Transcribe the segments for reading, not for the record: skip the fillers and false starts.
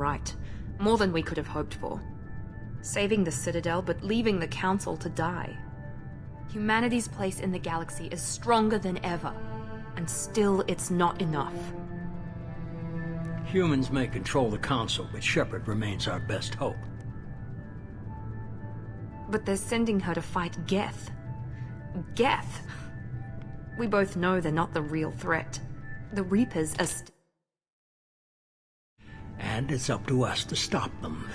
right. More than we could have hoped for. Saving the Citadel, but leaving the Council to die. Humanity's place in the galaxy is stronger than ever, and still it's not enough. Humans may control the Council, but Shepard remains our best hope. But they're sending her to fight Geth. Geth! We both know they're not the real threat. The Reapers are And it's up to us to stop them.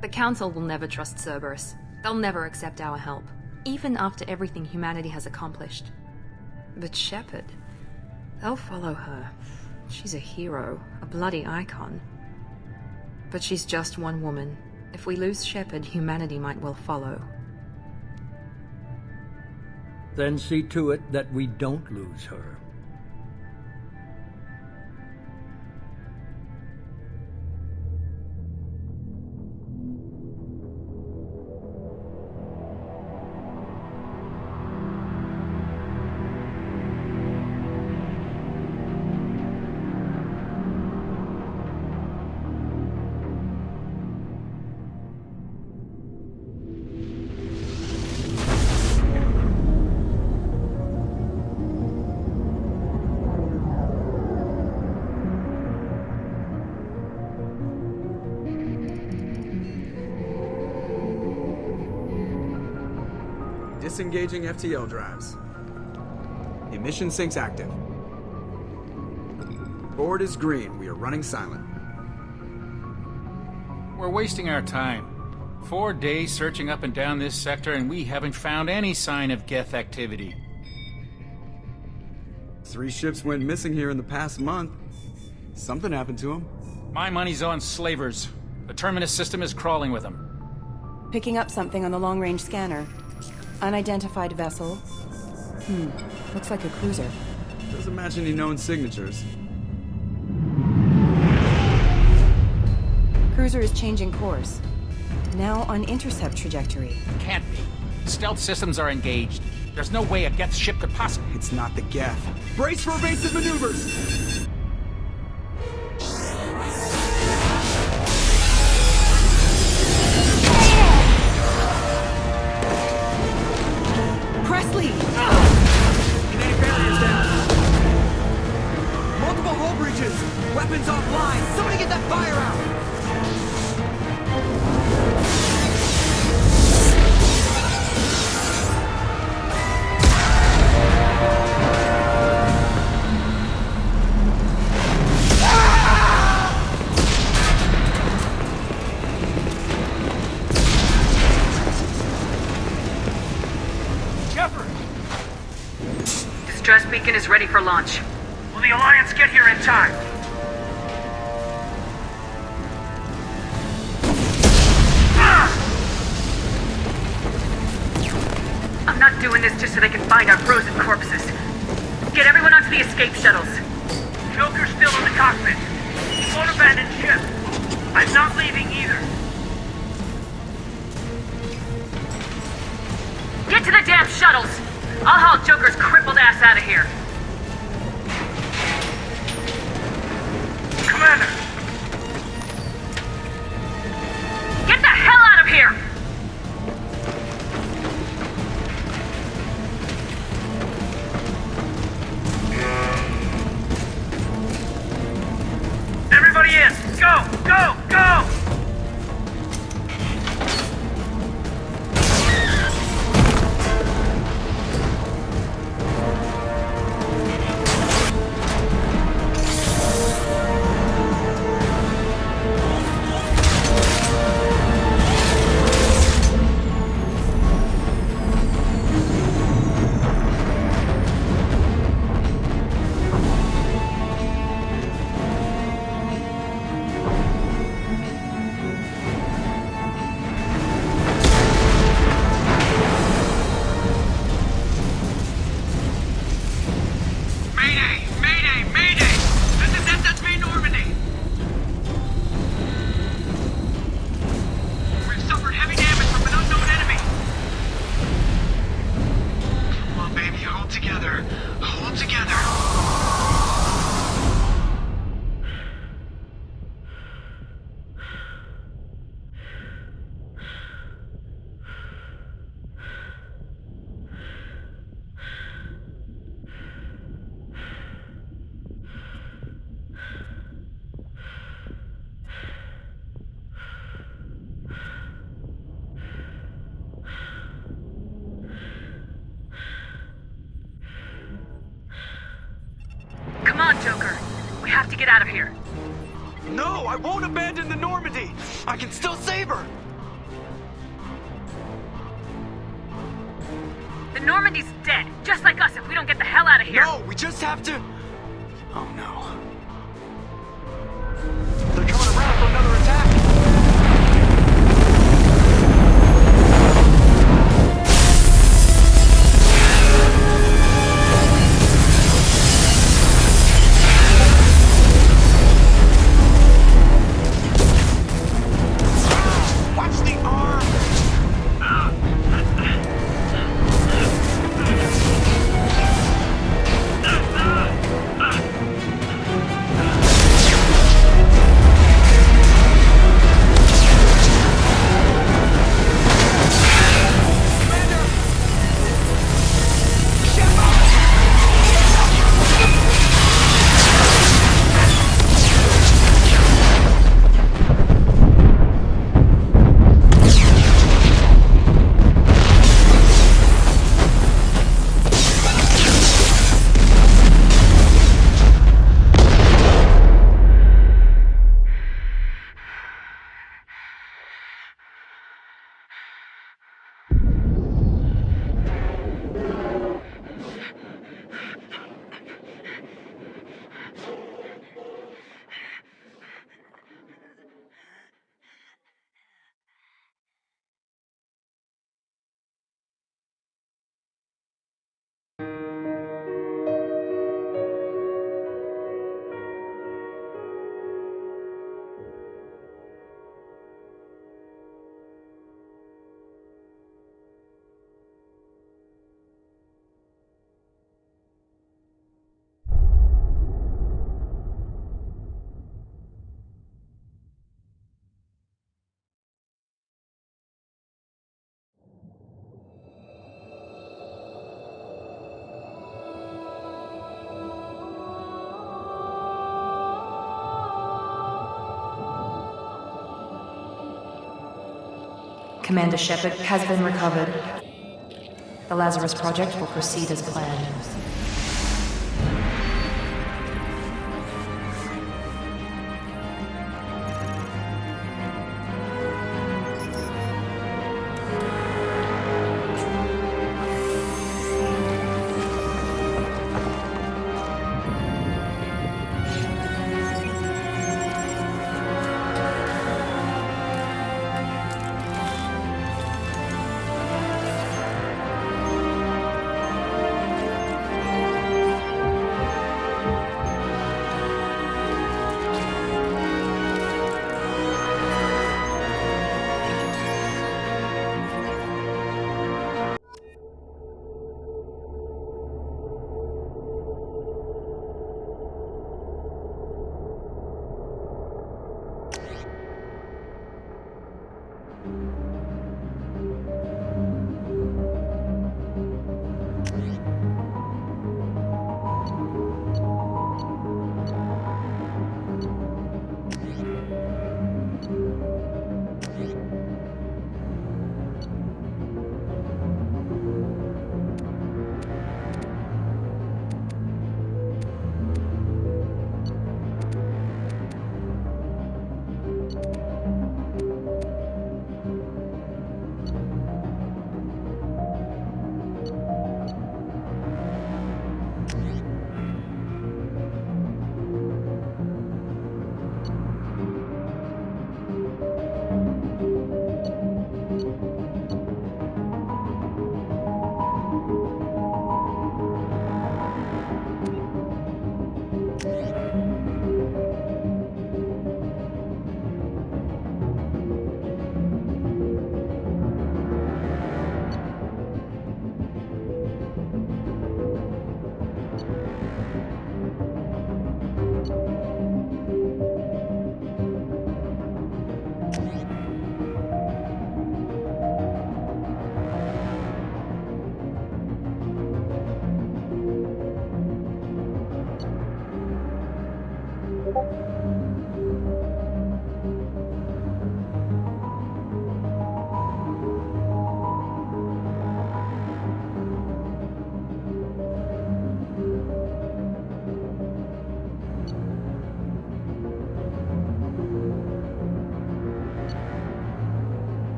The Council will never trust Cerberus. They'll never accept our help, even after everything humanity has accomplished. But Shepard, they'll follow her. She's a hero, a bloody icon. But she's just one woman. If we lose Shepard, humanity might well follow. Then see to it that we don't lose her. Disengaging FTL drives. Emission sinks active. Board is green. We are running silent. We're wasting our time. 4 days searching up and down this sector, and we haven't found any sign of Geth activity. 3 ships went missing here in the past month. Something happened to them. My money's on slavers. The Terminus system is crawling with them. Picking up something on the long-range scanner. Unidentified vessel. Looks like a cruiser. Doesn't match any known signatures. Cruiser is changing course. Now on intercept trajectory. Can't be. Stealth systems are engaged. There's no way a Geth ship could possibly... It's not the Geth. Brace for evasive maneuvers! Presley! Kinetic barriers down. Multiple hull breaches. Weapons offline. Somebody get that fire out. Distress beacon is ready for launch. Will the Alliance get here in time? I'm not doing this just so they can find our frozen corpses. Get everyone onto the escape shuttles. Joker's still in the cockpit. He won't abandon ship. I'm not leaving either. Get to the damn shuttles! I'll haul Joker's crippled ass out of here. Commander! Get the hell out of here! Everybody in! Go! Go! Go! on, Joker. We have to get out of here. No, I won't abandon the Normandy. I can still save her. The Normandy's dead, just like us if we don't get the hell out of here. No, we just have to... Oh no. They're coming around for another attack. Watch the arm! Commander Shepard has been recovered. The Lazarus Project will proceed as planned.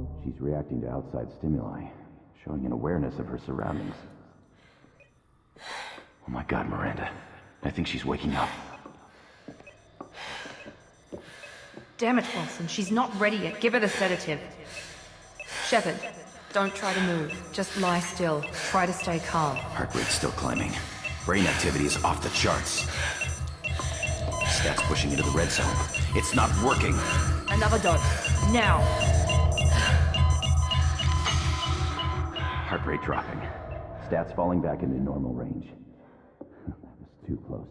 wrong? She's reacting to outside stimuli, showing an awareness of her surroundings. Oh my god, Miranda. I think she's waking up. Damn it, Wilson. She's not ready yet. Give her the sedative. Shepard, don't try to move. Just lie still. Try to stay calm. Heart rate's still climbing. Brain activity is off the charts. Stats pushing into the red zone. It's not working. Another dose. Now. Heart rate dropping. Stats falling back into normal range. That was too close.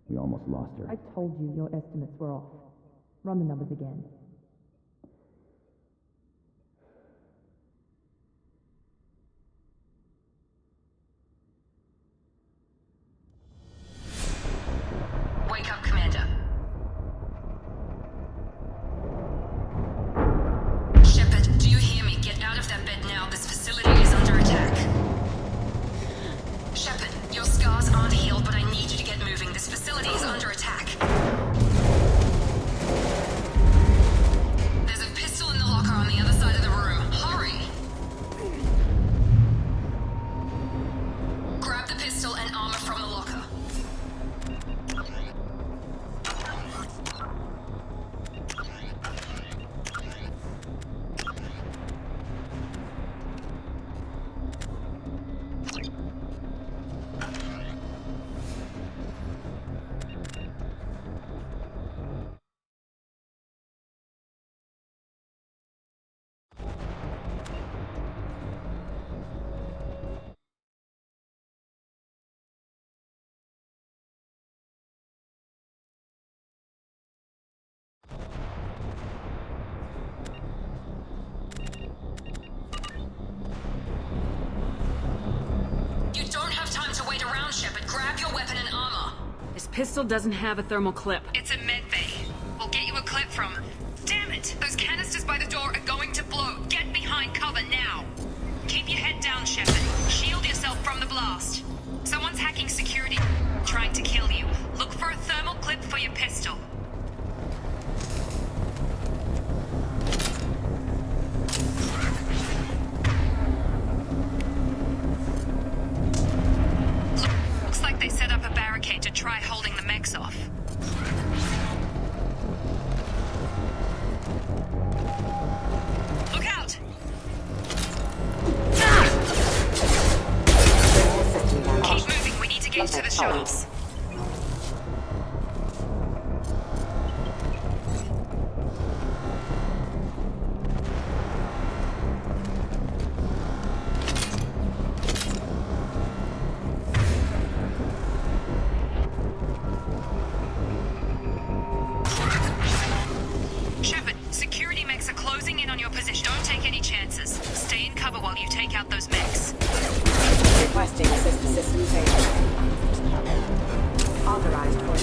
We almost lost her. I told you your estimates were off. Run the numbers again. Wake up, Commander. Shepard, do you hear me? Get out of that bed now. This facility is under attack. Shepard, your scars aren't healed, but I need you to get moving. This facility is under attack. There's a pistol in the locker on the other side of the room. Hurry! Grab the pistol and armor from the locker. Shepard, grab your weapon and armor. This pistol doesn't have a thermal clip. It's a med bay. We'll get you a clip from... Damn it! Those canisters by the door are going to blow. Get behind cover now. Keep your head down, Shepard. Shield yourself from the blast. Someone's hacking security, trying to kill you. Look for a thermal clip for your pistol. They set up a barricade to try holding the mechs off. Look out! Keep moving, we need to get to the shops. Requesting assist authorized for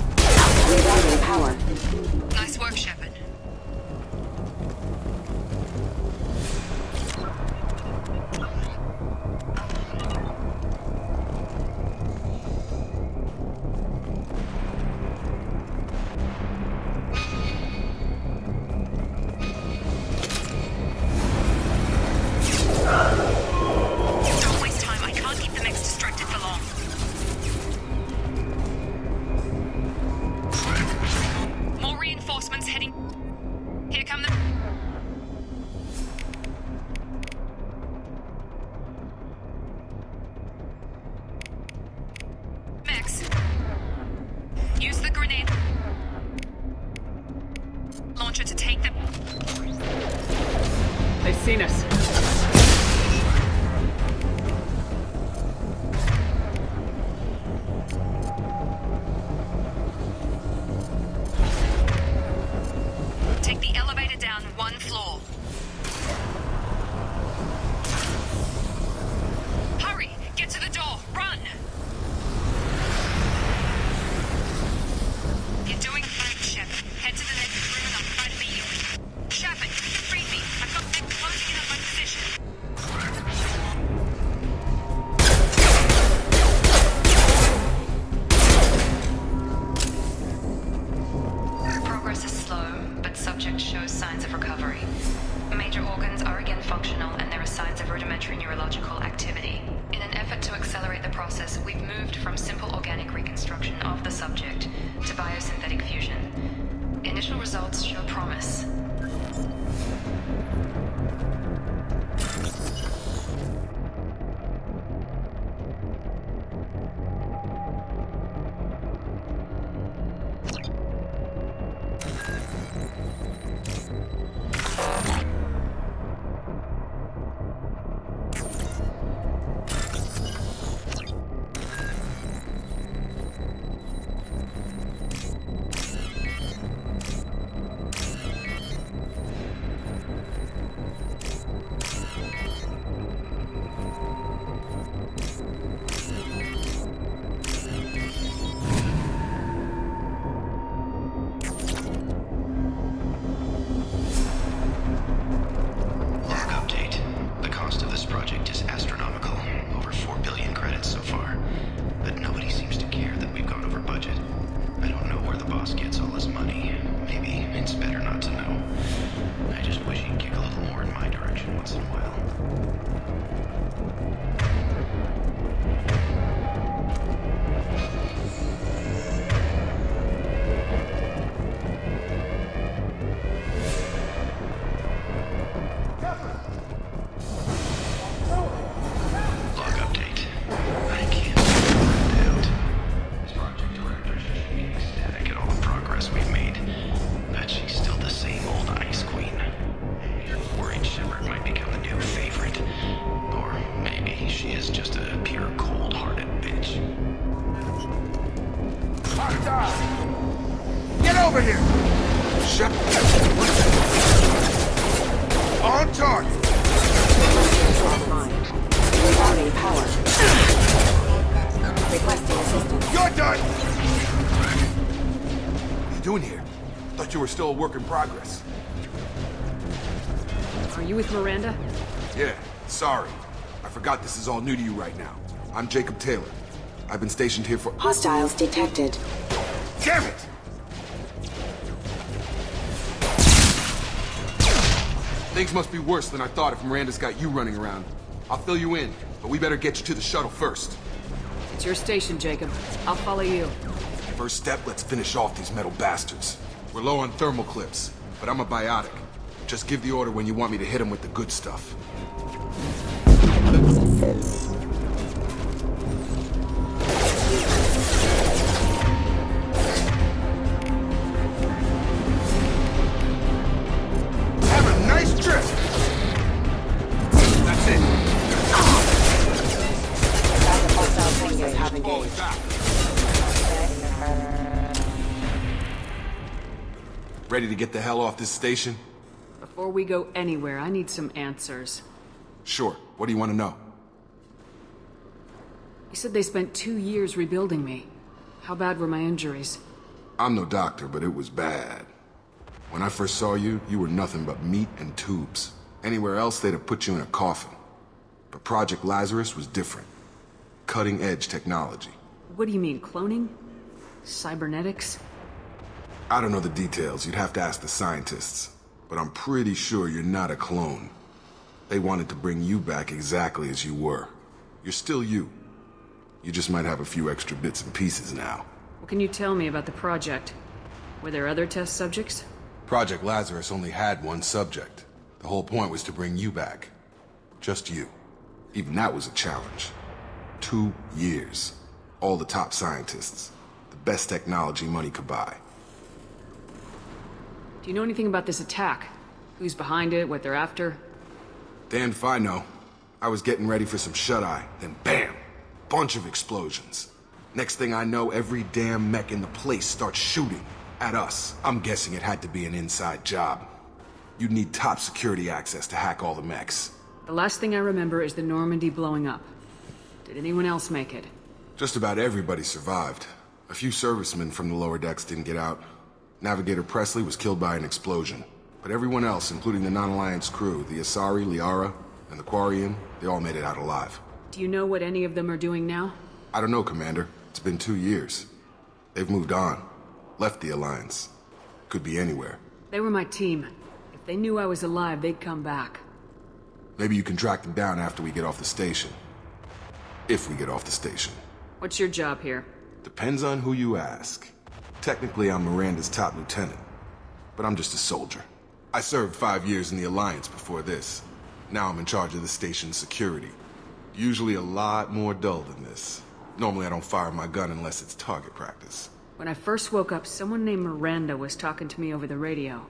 vehicle power. Nice work, Shepard. Don't waste time. I can't keep the mechs distracted for long. More reinforcements heading. Here come the... mechs. Use the grenade launcher to take them. They've seen us. Take the elevator down one floor. Hurry! Get to the door! Run! You're doing great, subject shows signs of recovery. Major organs are again functional, and there are signs of rudimentary neurological activity. In an effort to accelerate the process, we've moved from simple organic reconstruction of the subject to biosynthetic fusion. Initial results show promise. Get over here! Shep. On target! Rerouting power. Requesting assistance. You're done! What are you doing here? Thought you were still a work in progress. Are you with Miranda? Yeah, sorry. I forgot this is all new to you right now. I'm Jacob Taylor. I've been stationed here for— Hostiles detected. Damn it! Things must be worse than I thought if Miranda's got you running around. I'll fill you in, but we better get you to the shuttle first. It's your station, Jacob. I'll follow you. First step, let's finish off these metal bastards. We're low on thermal clips, but I'm a biotic. Just give the order when you want me to hit them with the good stuff. Have a nice trip! That's it. Hostile fingers have engaged. Ready to get the hell off this station? Before we go anywhere, I need some answers. Sure. What do you want to know? You said they spent 2 years rebuilding me. How bad were my injuries? I'm no doctor, but it was bad. When I first saw you, you were nothing but meat and tubes. Anywhere else, they'd have put you in a coffin. But Project Lazarus was different. Cutting-edge technology. What do you mean, cloning? Cybernetics? I don't know the details. You'd have to ask the scientists. But I'm pretty sure you're not a clone. They wanted to bring you back exactly as you were. You're still you. You just might have a few extra bits and pieces now. What can you tell me about the project? Were there other test subjects? Project Lazarus only had one subject. The whole point was to bring you back. Just you. Even that was a challenge. 2 years. All the top scientists. The best technology money could buy. Do you know anything about this attack? Who's behind it, what they're after? Damned if I know. I was getting ready for some shut-eye, then bam! Bunch of explosions. Next thing I know, every damn mech in the place starts shooting at us. I'm guessing it had to be an inside job. You'd need top security access to hack all the mechs. The last thing I remember is the Normandy blowing up. Did anyone else make it? Just about everybody survived. A few servicemen from the lower decks didn't get out. Navigator Presley was killed by an explosion. But everyone else, including the non-Alliance crew, the Asari, Liara, and the Quarian, they all made it out alive. Do you know what any of them are doing now? I don't know, Commander. It's been 2 years. They've moved on. Left the Alliance. Could be anywhere. They were my team. If they knew I was alive, they'd come back. Maybe you can track them down after we get off the station. If we get off the station. What's your job here? Depends on who you ask. Technically, I'm Miranda's top lieutenant. But I'm just a soldier. I served 5 years in the Alliance before this. Now I'm in charge of the station's security. Usually a lot more dull than this. Normally I don't fire my gun unless it's target practice. When I first woke up, someone named Miranda was talking to me over the radio.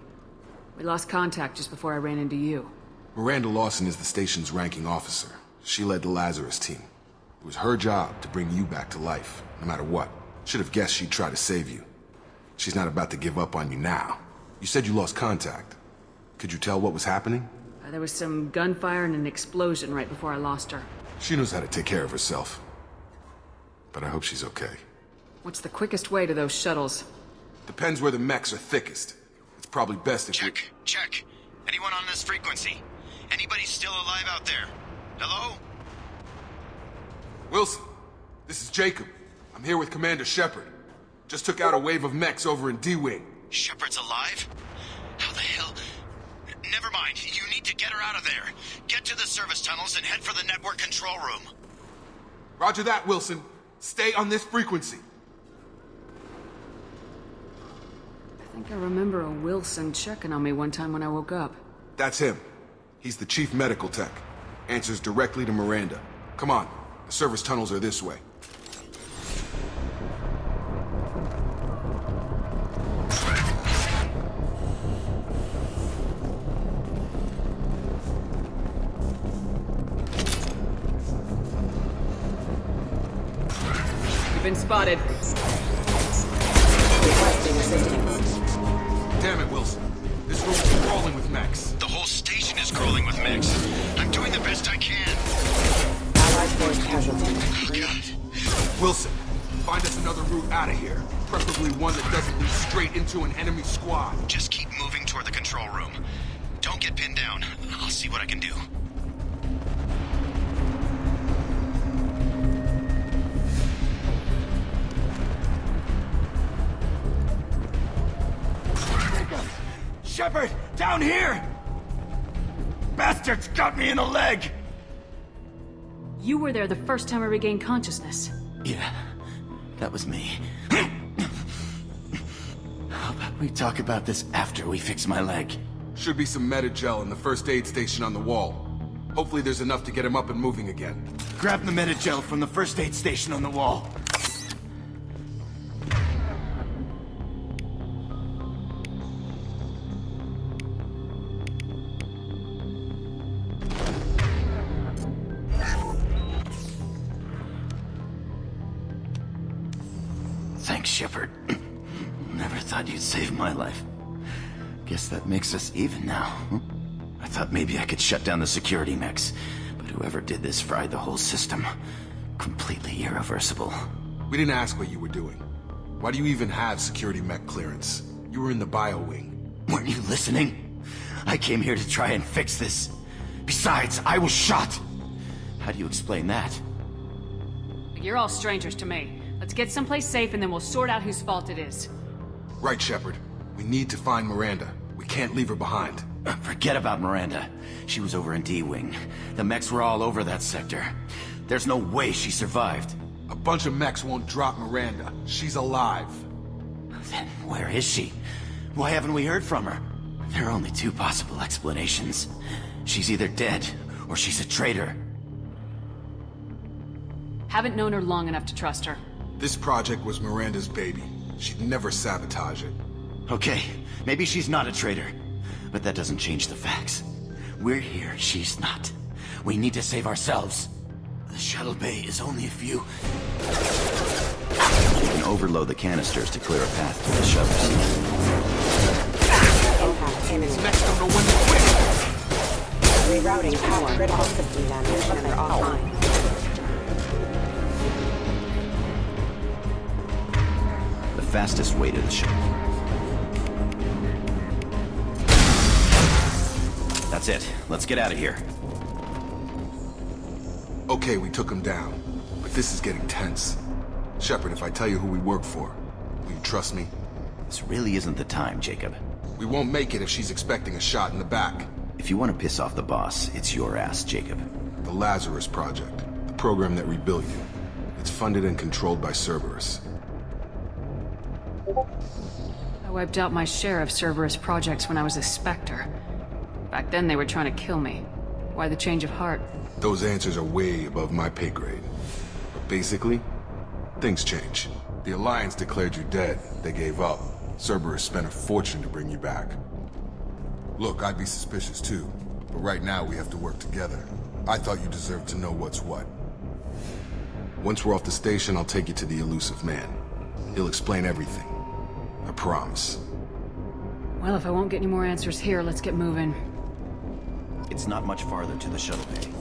We lost contact just before I ran into you. Miranda Lawson is the station's ranking officer. She led the Lazarus team. It was her job to bring you back to life, no matter what. Should have guessed she'd try to save you. She's not about to give up on you now. You said you lost contact. Could you tell what was happening? There was some gunfire and an explosion right before I lost her. She knows how to take care of herself. But I hope she's okay. What's the quickest way to those shuttles? Depends where the mechs are thickest. It's probably best if Check. Anyone on this frequency? Anybody still alive out there? Hello? Wilson, this is Jacob. I'm here with Commander Shepard. Just took out a wave of mechs over in D-Wing. Shepard's alive? How the hell? Never mind. You need to get her out of there. Get to the service tunnels and head for the network control room. Roger that, Wilson. Stay on this frequency. I think I remember a Wilson checking on me one time when I woke up. That's him. He's the chief medical tech. Answers directly to Miranda. Come on. The service tunnels are this way. You've been spotted. Damn it, Wilson. This room's crawling with mechs. The whole station is crawling with mechs. I'm doing the best I can. Allied force casualty. Oh, God. Wilson, find us another route out of here. Preferably one that doesn't lead straight into an enemy squad. Just keep moving toward the control room. Don't get pinned down. I'll see what I can do. Shepard, down here! Bastards got me in the leg! You were there the first time I regained consciousness. Yeah, that was me. How about we talk about this after we fix my leg? Should be some Medi-gel in the first aid station on the wall. Hopefully there's enough to get him up and moving again. Grab the Medi-gel from the first aid station on the wall. Thanks, Shepard. Never thought you'd save my life. Guess that makes us even now. I thought maybe I could shut down the security mechs, but whoever did this fried the whole system. Completely irreversible. We didn't ask what you were doing. Why do you even have security mech clearance? You were in the bio wing. Weren't you listening? I came here to try and fix this. Besides, I was shot. How do you explain that? You're all strangers to me. Let's get someplace safe and then we'll sort out whose fault it is. Right, Shepard. We need to find Miranda. We can't leave her behind. Forget about Miranda. She was over in D-Wing. The mechs were all over that sector. There's no way she survived. A bunch of mechs won't drop Miranda. She's alive. Then where is she? Why haven't we heard from her? There are only two possible explanations. She's either dead, or she's a traitor. Haven't known her long enough to trust her. This project was Miranda's baby. She'd never sabotage it. Okay, maybe she's not a traitor. But that doesn't change the facts. We're here, she's not. We need to save ourselves. The shuttle bay is only a few... You can overload the canisters to clear a path to the shuttles. These mechs don't know when to quit. Rerouting power. Critical system damage under offline. The fastest way to the ship. That's it. Let's get out of here. Okay, we took him down. But this is getting tense. Shepard, if I tell you who we work for, will you trust me? This really isn't the time, Jacob. We won't make it if she's expecting a shot in the back. If you want to piss off the boss, it's your ass, Jacob. The Lazarus Project, the program that rebuilt you. It's funded and controlled by Cerberus. I wiped out my share of Cerberus projects when I was a Spectre. Back then they were trying to kill me. Why the change of heart? Those answers are way above my pay grade. But basically, things change. The Alliance declared you dead. They gave up. Cerberus spent a fortune to bring you back. Look, I'd be suspicious too. But right now we have to work together. I thought you deserved to know what's what. Once we're off the station, I'll take you to the Elusive Man. He'll explain everything. I promise. Well, if I won't get any more answers here, let's get moving. It's not much farther to the shuttle bay.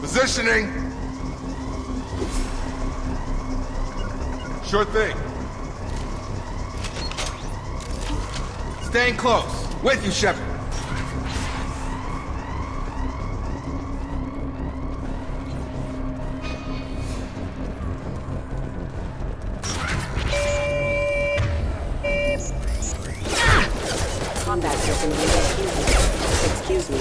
Positioning! Sure thing. Staying close. With you, Shepard. Combat system. Excuse me.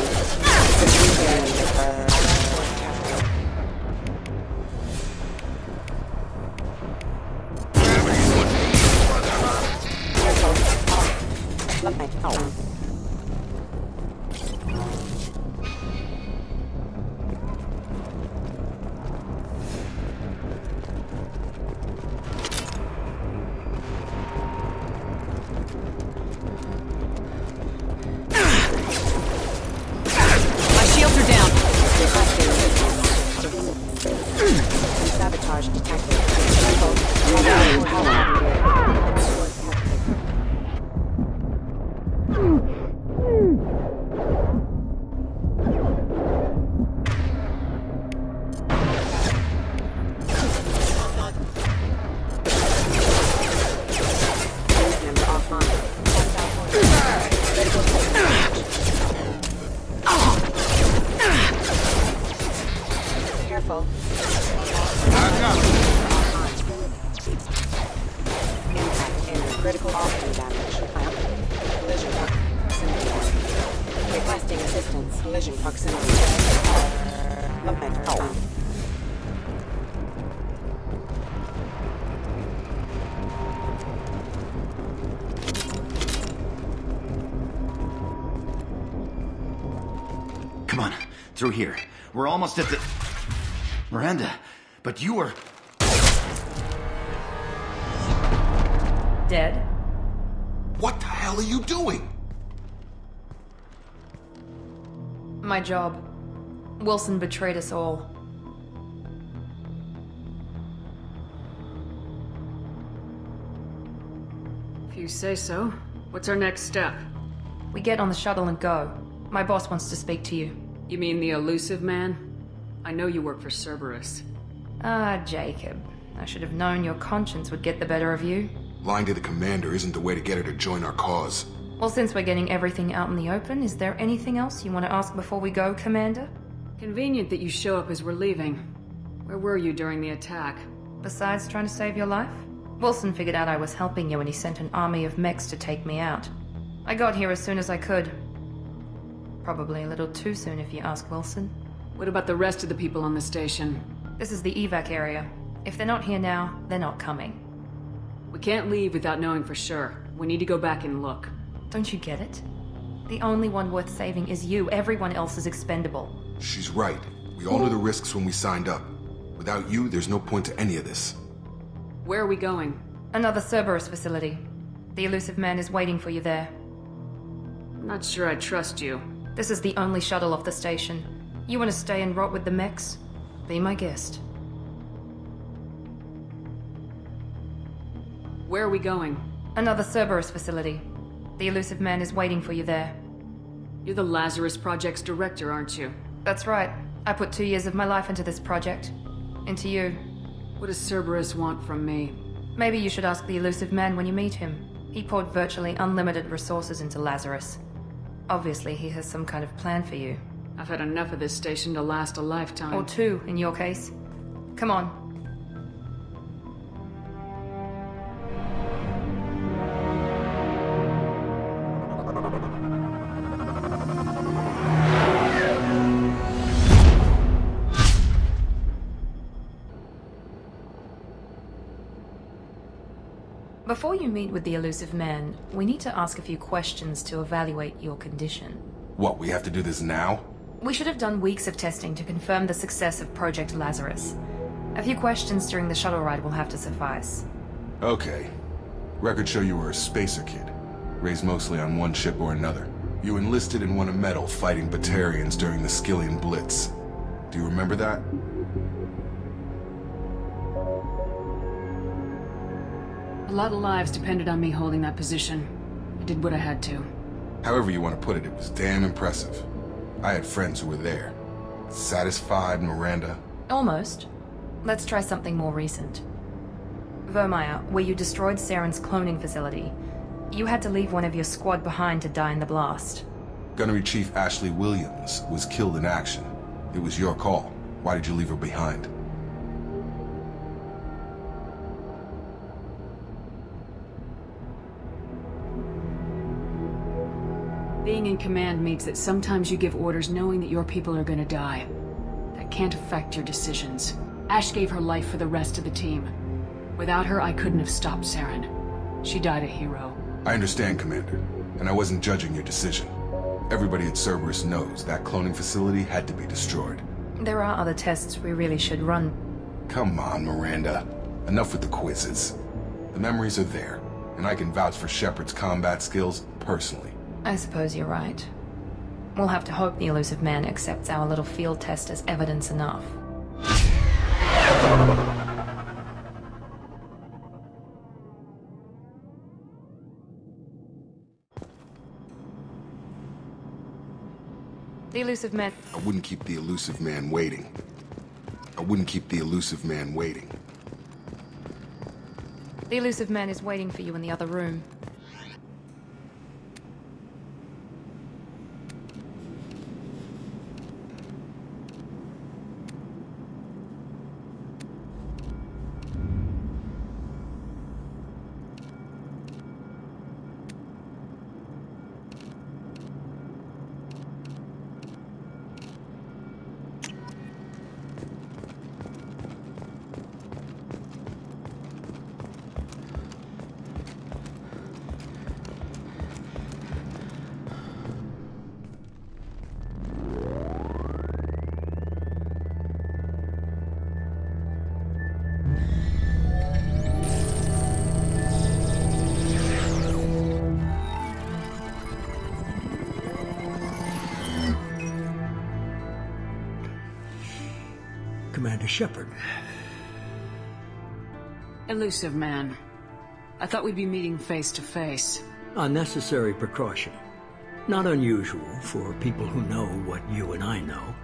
Sabotage detected. Careful. Impact and critical organ damage. Collision proximity. Requesting assistance. Collision proximity. Come on, through here. We're almost at the... Miranda, but you were... Dead? What the hell are you doing? My job. Wilson betrayed us all. If you say so. What's our next step? We get on the shuttle and go. My boss wants to speak to you. You mean the elusive man? I know you work for Cerberus. Ah, Jacob. I should have known your conscience would get the better of you. Lying to the commander isn't the way to get her to join our cause. Well, since we're getting everything out in the open, is there anything else you want to ask before we go, Commander? Convenient that you show up as we're leaving. Where were you during the attack? Besides trying to save your life? Wilson figured out I was helping you and he sent an army of mechs to take me out. I got here as soon as I could. Probably a little too soon if you ask Wilson. What about the rest of the people on the station? This is the evac area. If they're not here now, they're not coming. We can't leave without knowing for sure. We need to go back and look. Don't you get it? The only one worth saving is you. Everyone else is expendable. She's right. We all knew the risks when we signed up. Without you, there's no point to any of this. Where are we going? Another Cerberus facility. The elusive man is waiting for you there. I'm not sure I trust you. This is the only shuttle off the station. You want to stay and rot with the mechs? Be my guest. Where are we going? Another Cerberus facility. The elusive man is waiting for you there. You're the Lazarus Project's director, aren't you? That's right. I put 2 years of my life into this project. Into you. What does Cerberus want from me? Maybe you should ask the elusive man when you meet him. He poured virtually unlimited resources into Lazarus. Obviously, he has some kind of plan for you. I've had enough of this station to last a lifetime. Or 2, in your case. Come on. Before you meet with the elusive man, we need to ask a few questions to evaluate your condition. What, we have to do this now? We should have done weeks of testing to confirm the success of Project Lazarus. A few questions during the shuttle ride will have to suffice. Okay. Records show you were a spacer kid, raised mostly on one ship or another. You enlisted and won a medal fighting Batarians during the Skillian Blitz. Do you remember that? A lot of lives depended on me holding that position. I did what I had to. However you want to put it, it was damn impressive. I had friends who were there. Satisfied, Miranda? Almost. Let's try something more recent. Vermeer, where you destroyed Saren's cloning facility. You had to leave one of your squad behind to die in the blast. Gunnery Chief Ashley Williams was killed in action. It was your call. Why did you leave her behind? Being in command means that sometimes you give orders knowing that your people are gonna die. That can't affect your decisions. Ash gave her life for the rest of the team. Without her, I couldn't have stopped Saren. She died a hero. I understand, Commander, and I wasn't judging your decision. Everybody at Cerberus knows that cloning facility had to be destroyed. There are other tests we really should run. Come on, Miranda. Enough with the quizzes. The memories are there, and I can vouch for Shepard's combat skills personally. I suppose you're right. We'll have to hope the elusive man accepts our little field test as evidence enough. The elusive man... I wouldn't keep the elusive man waiting. I wouldn't keep the elusive man waiting. The elusive man is waiting for you in the other room. Commander Shepard. Elusive man. I thought we'd be meeting face to face. A necessary precaution. Not unusual for people who know what you and I know.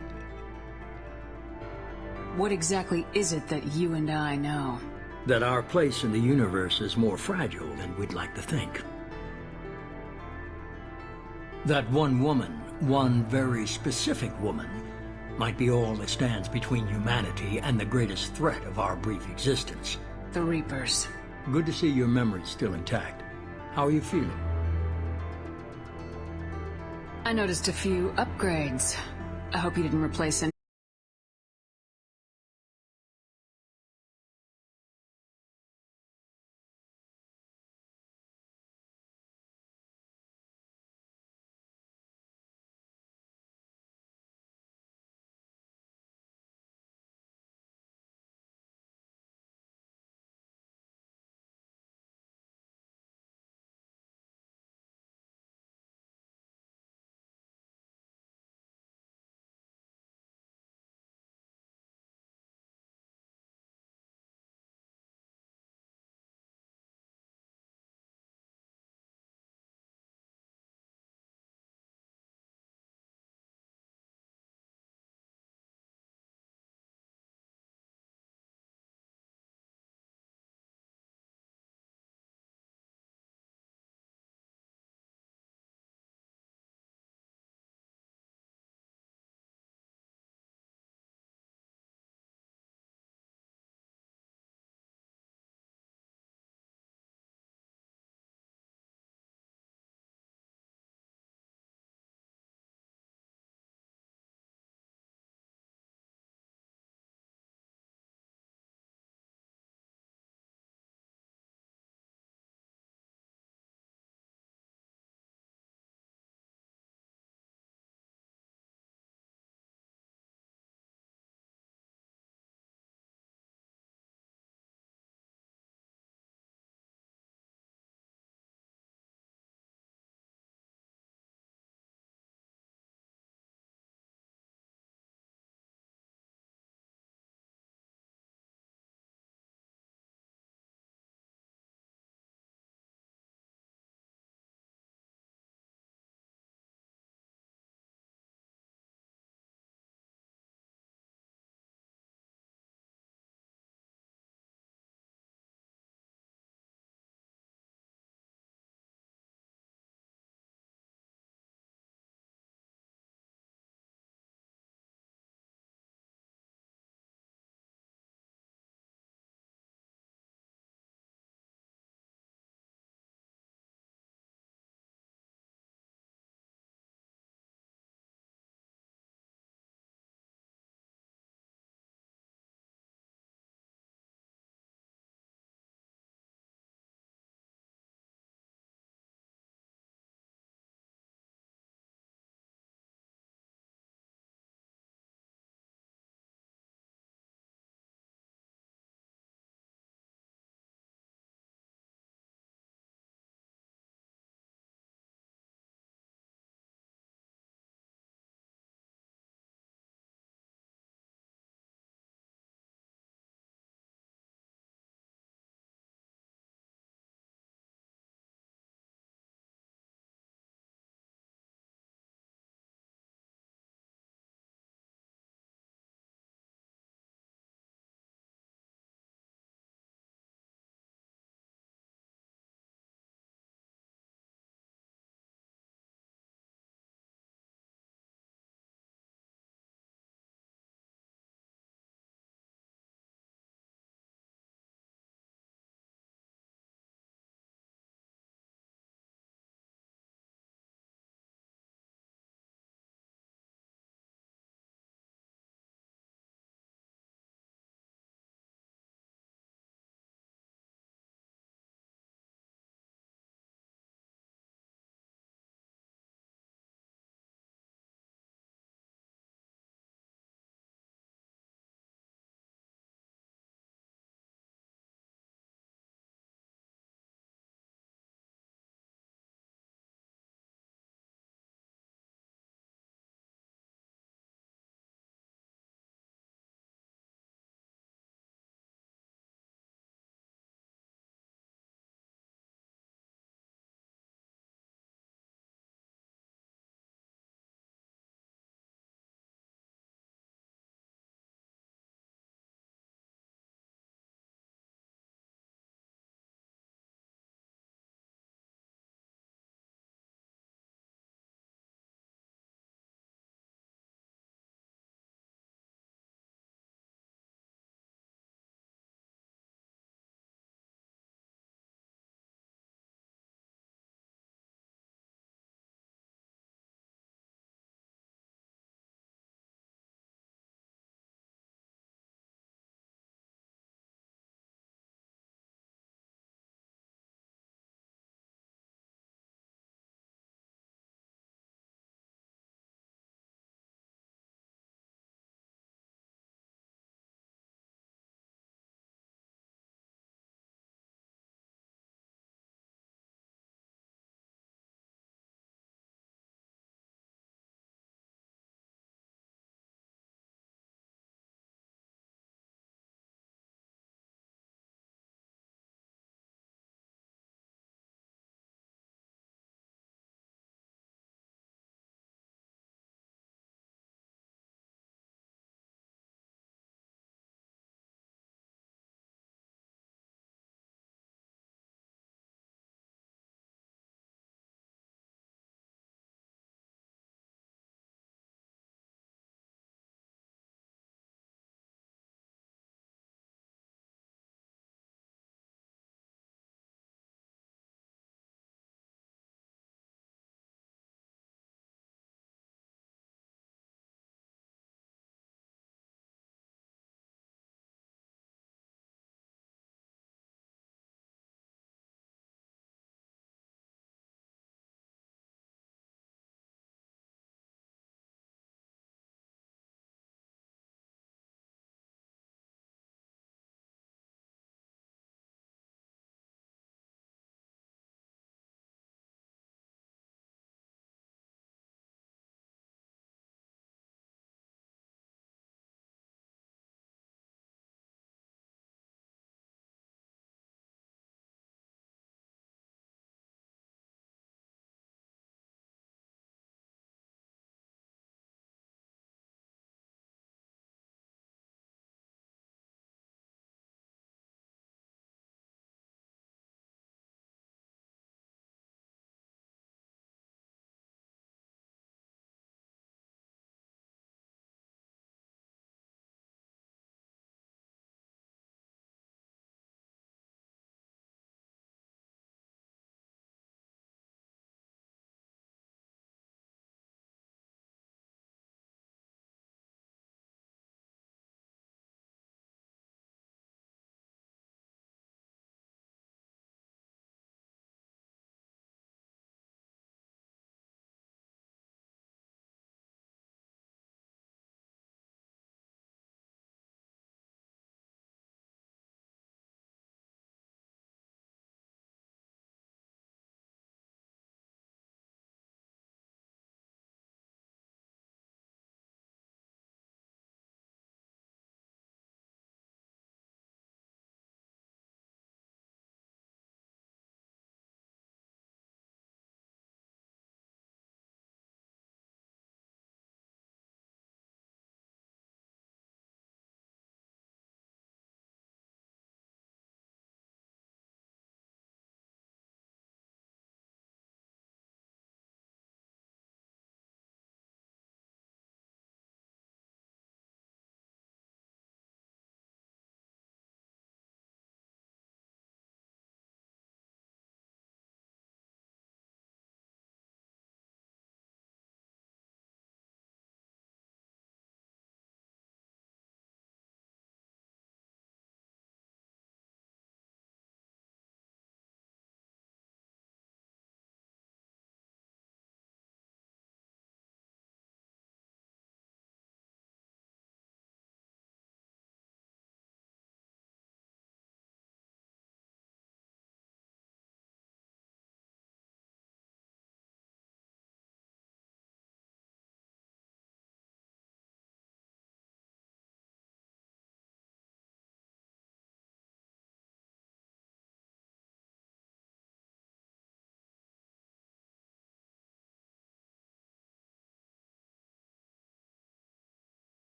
What exactly is it that you and I know? That our place in the universe is more fragile than we'd like to think. That one woman, one very specific woman, might be all that stands between humanity and the greatest threat of our brief existence. The Reapers. Good to see your memory's still intact. How are you feeling? I noticed a few upgrades. I hope you didn't replace any.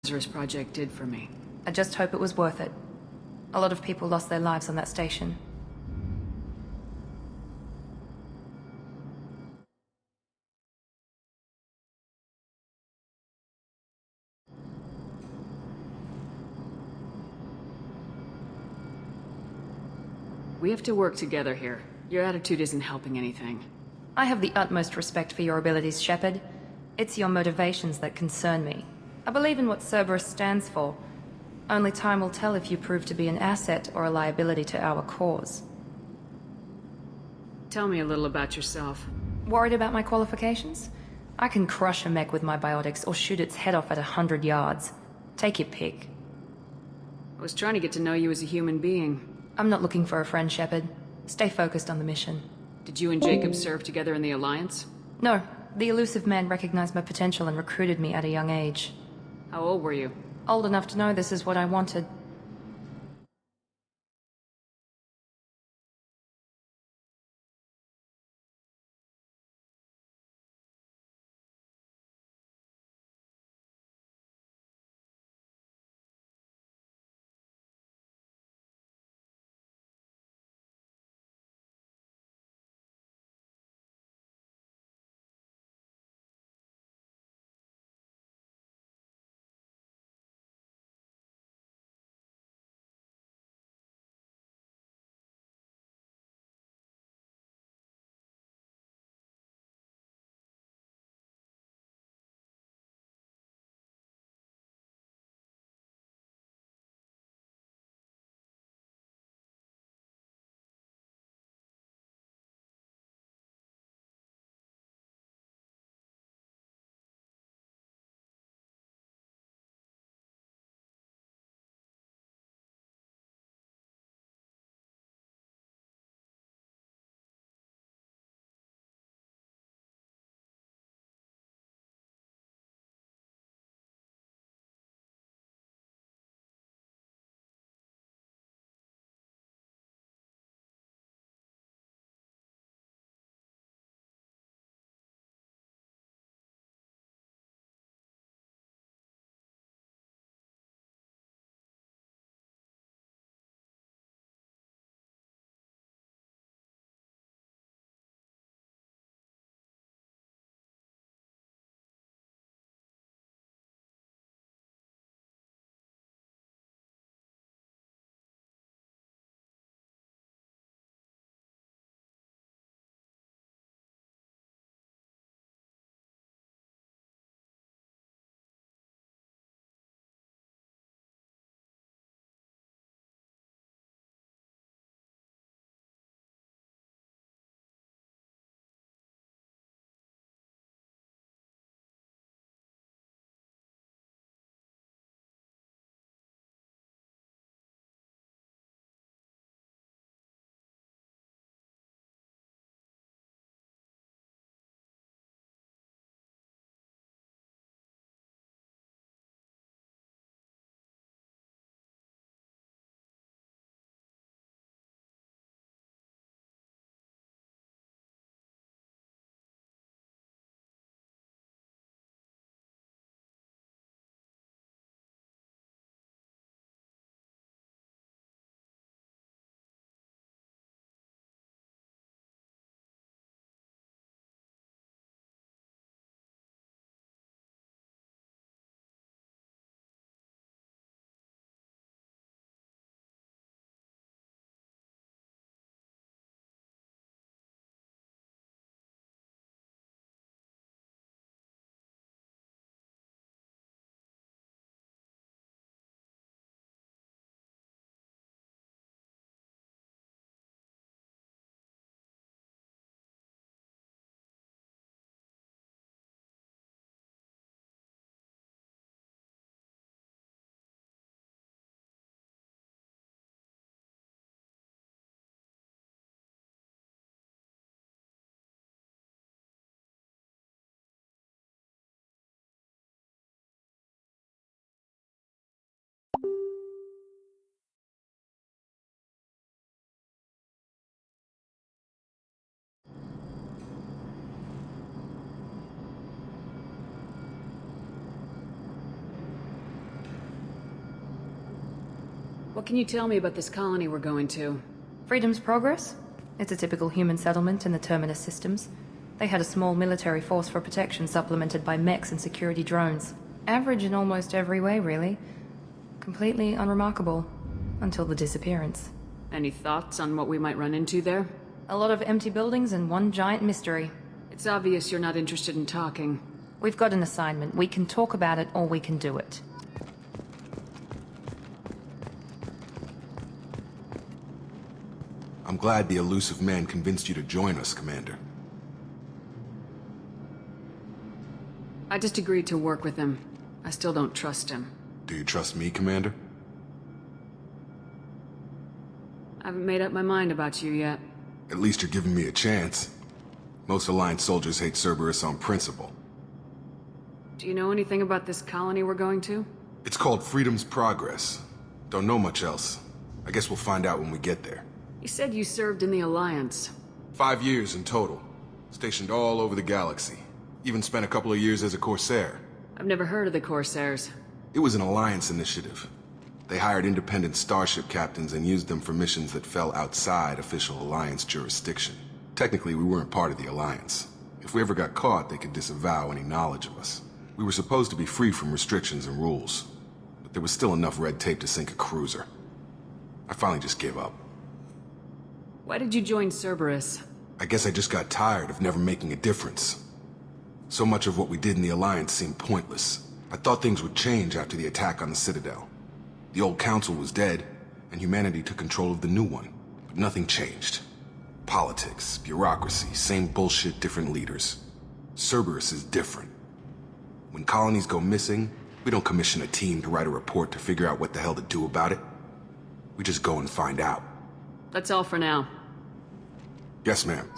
Lazarus Project did for me. I just hope it was worth it. A lot of people lost their lives on that station. We have to work together here. Your attitude isn't helping anything. I have the utmost respect for your abilities, Shepard. It's your motivations that concern me. I believe in what Cerberus stands for. Only time will tell if you prove to be an asset or a liability to our cause. Tell me a little about yourself. Worried about my qualifications? I can crush a mech with my biotics or shoot its head off at 100 yards. Take your pick. I was trying to get to know you as a human being. I'm not looking for a friend, Shepard. Stay focused on the mission. Did you and Jacob serve together in the Alliance? No, the elusive man recognized my potential and recruited me at a young age. How old were you? Old enough to know this is what I wanted. What can you tell me about this colony we're going to? Freedom's Progress? It's a typical human settlement in the Terminus systems. They had a small military force for protection supplemented by mechs and security drones. Average in almost every way, really. Completely unremarkable. Until the disappearance. Any thoughts on what we might run into there? A lot of empty buildings and one giant mystery. It's obvious you're not interested in talking. We've got an assignment. We can talk about it or we can do it. I'm glad the elusive man convinced you to join us, Commander. I just agreed to work with him. I still don't trust him. Do you trust me, Commander? I haven't made up my mind about you yet. At least you're giving me a chance. Most Alliance soldiers hate Cerberus on principle. Do you know anything about this colony we're going to? It's called Freedom's Progress. Don't know much else. I guess we'll find out when we get there. You said you served in the Alliance. 5 years in total. Stationed all over the galaxy. Even spent a couple of years as a Corsair. I've never heard of the Corsairs. It was an Alliance initiative. They hired independent starship captains and used them for missions that fell outside official Alliance jurisdiction. Technically, we weren't part of the Alliance. If we ever got caught, they could disavow any knowledge of us. We were supposed to be free from restrictions and rules, but there was still enough red tape to sink a cruiser. I finally just gave up. Why did you join Cerberus? I guess I just got tired of never making a difference. So much of what we did in the Alliance seemed pointless. I thought things would change after the attack on the Citadel. The old council was dead, and humanity took control of the new one. But nothing changed. Politics, bureaucracy, same bullshit, different leaders. Cerberus is different. When colonies go missing, we don't commission a team to write a report to figure out what the hell to do about it. We just go and find out. That's all for now. Yes, ma'am.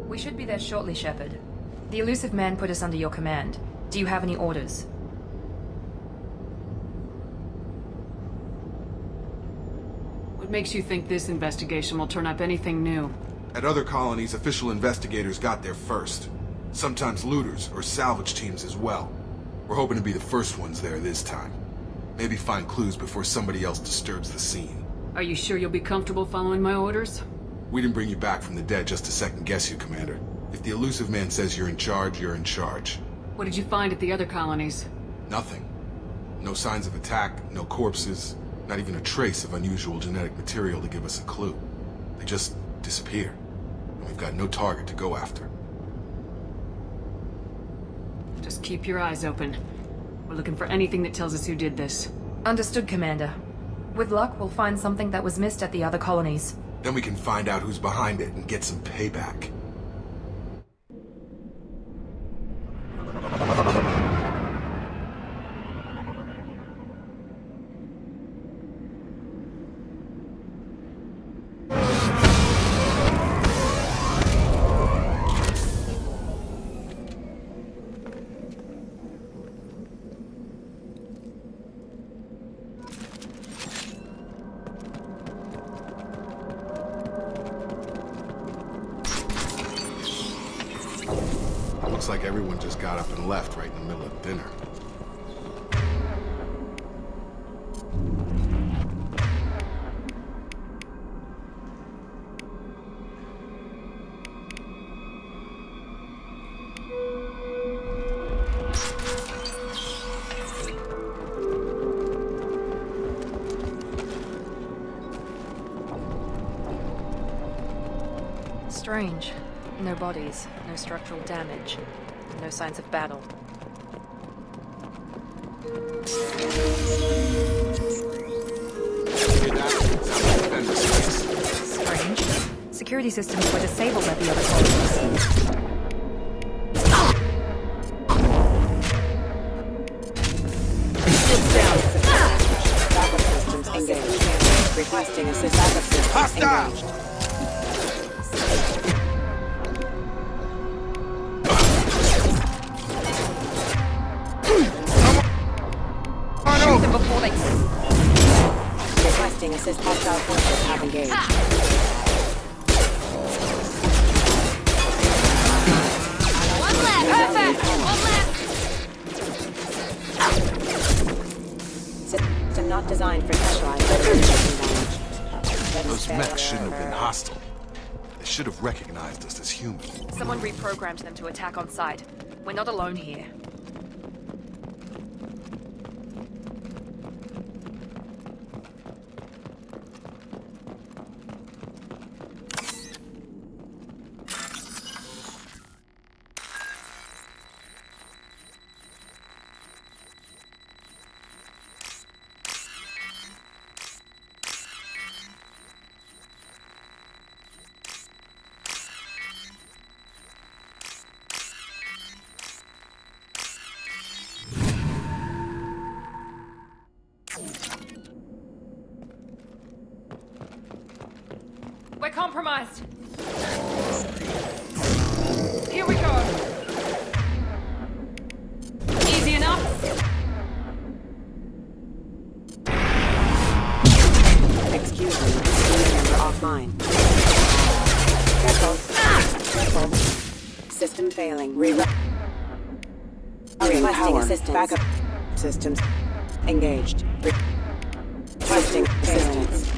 We should be there shortly, Shepard. The elusive man put us under your command. Do you have any orders? What makes you think this investigation will turn up anything new? At other colonies, official investigators got there first. Sometimes looters or salvage teams as well. We're hoping to be the first ones there this time. Maybe find clues before somebody else disturbs the scene. Are you sure you'll be comfortable following my orders? We didn't bring you back from the dead just to second guess you, Commander. If the elusive man says you're in charge, you're in charge. What did you find at the other colonies? Nothing. No signs of attack, no corpses. Not even a trace of unusual genetic material to give us a clue. They just disappear. And we've got no target to go after. Just keep your eyes open. We're looking for anything that tells us who did this. Understood, Commander. With luck, we'll find something that was missed at the other colonies. Then we can find out who's behind it and get some payback. Looks like everyone just got up and left right in the middle of dinner. Strange. No bodies, no structural damage, no signs of battle. Strange. Security systems were disabled at the other colonies. Backup systems engaged. Requesting assist. Backup systems engaged. Assist hostile forces have engaged. One left! Perfect! One left! System not designed for specialized damage. Those mechs shouldn't have been hostile. They should have recognized us as human. Someone reprogrammed them to attack on sight. We're not alone here. We're compromised. Here we go. Easy enough. Excuse me. Camera offline. Careful. System failing. Requesting assistance. Backup systems engaged. Requesting assistance.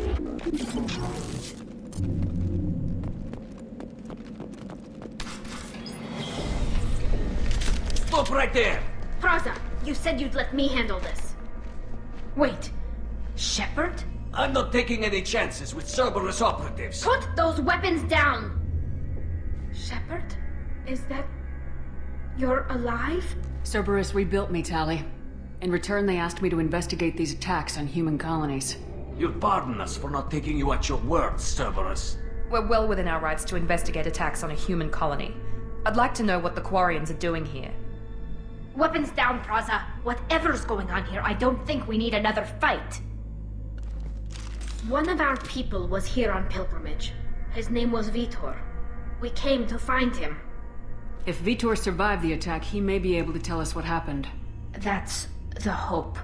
Stop right there! Praza, you said you'd let me handle this. Wait, Shepard? I'm not taking any chances with Cerberus operatives. Put those weapons down! Shepard? Is that... you're alive? Cerberus rebuilt me, Tali. In return, they asked me to investigate these attacks on human colonies. You'll pardon us for not taking you at your word, Cerberus. We're well within our rights to investigate attacks on a human colony. I'd like to know what the Quarians are doing here. Weapons down, Praza. Whatever's going on here, I don't think we need another fight. One of our people was here on pilgrimage. His name was Vitor. We came to find him. If Vitor survived the attack, he may be able to tell us what happened. That's the hope.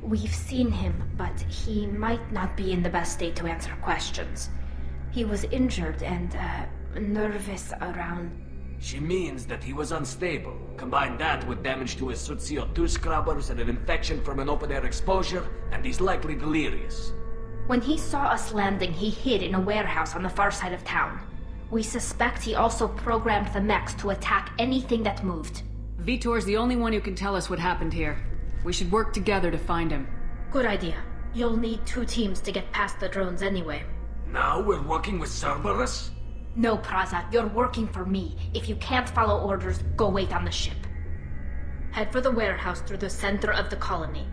We've seen him, but he might not be in the best state to answer questions. He was injured and, nervous around... She means that he was unstable. Combine that with damage to his CO2 scrubbers and an infection from an open-air exposure, and he's likely delirious. When he saw us landing, he hid in a warehouse on the far side of town. We suspect he also programmed the mechs to attack anything that moved. Vitor's the only one who can tell us what happened here. We should work together to find him. Good idea. You'll need 2 teams to get past the drones anyway. Now we're working with Cerberus? No, Praza, you're working for me. If you can't follow orders, go wait on the ship. Head for the warehouse through the center of the colony.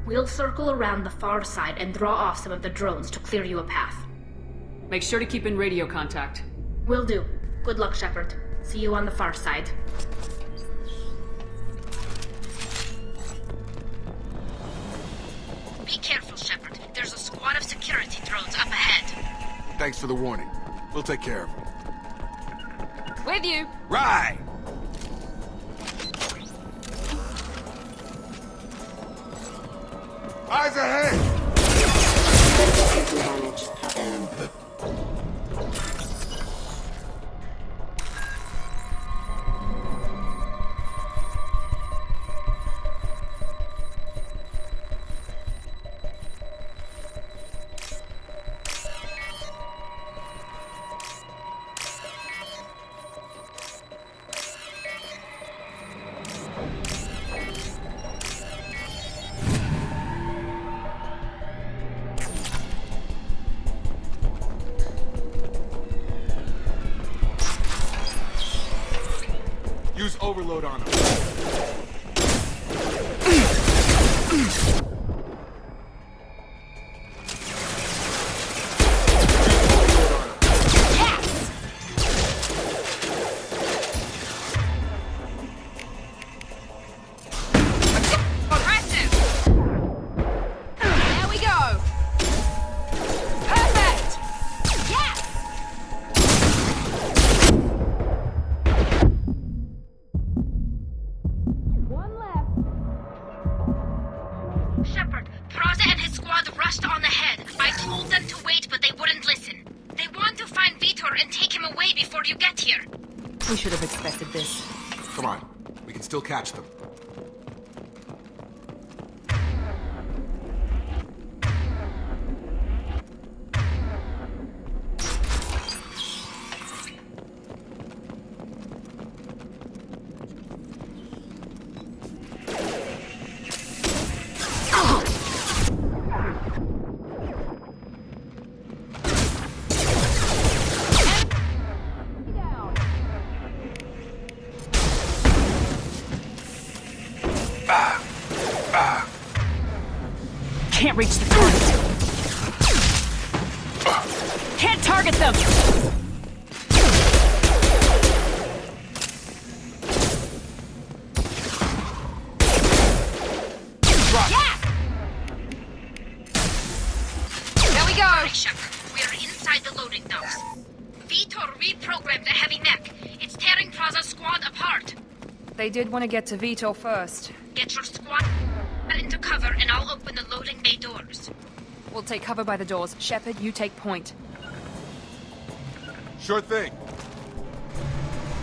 We'll circle around the far side and draw off some of the drones to clear you a path. Make sure to keep in radio contact. Will do. Good luck, Shepard. See you on the far side. Be careful, Shepard. There's a squad of security drones up ahead. Thanks for the warning. We'll take care of them. With you! Right! Eyes ahead! Use overload on them. We should have expected this. Come on. We can still catch them. Can't reach the target. Can't target them! Yeah! There we go! Right, Shepard. We are inside the loading docks. Vitor reprogrammed the heavy mech. It's tearing Praza's squad apart. They did want to get to Vitor first. Get your squad into cover and I'll open the loading bay doors. We'll take cover by the doors. Shepard, you take point. Sure thing.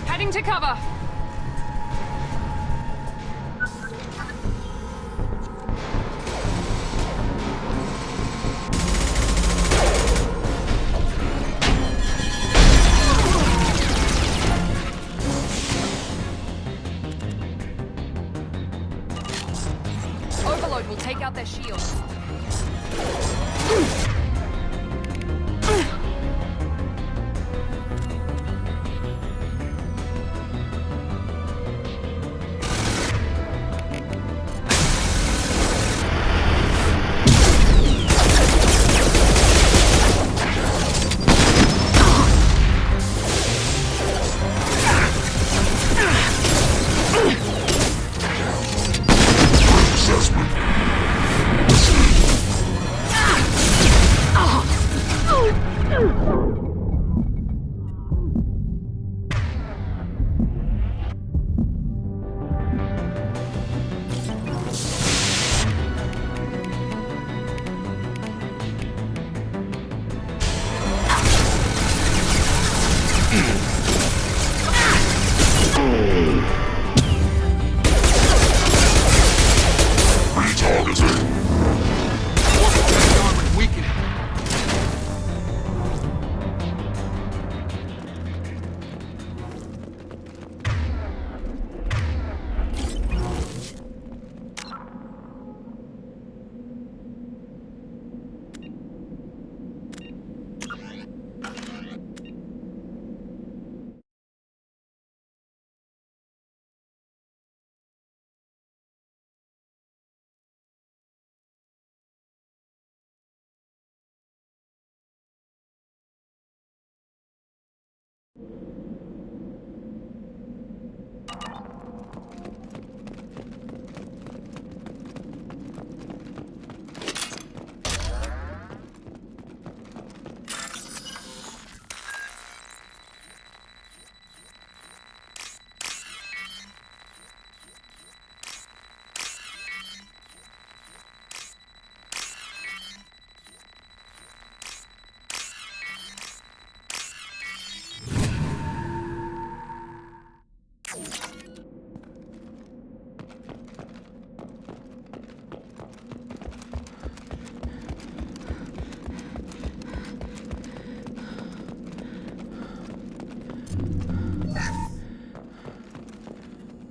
Heading to cover! Overload will take out their shields.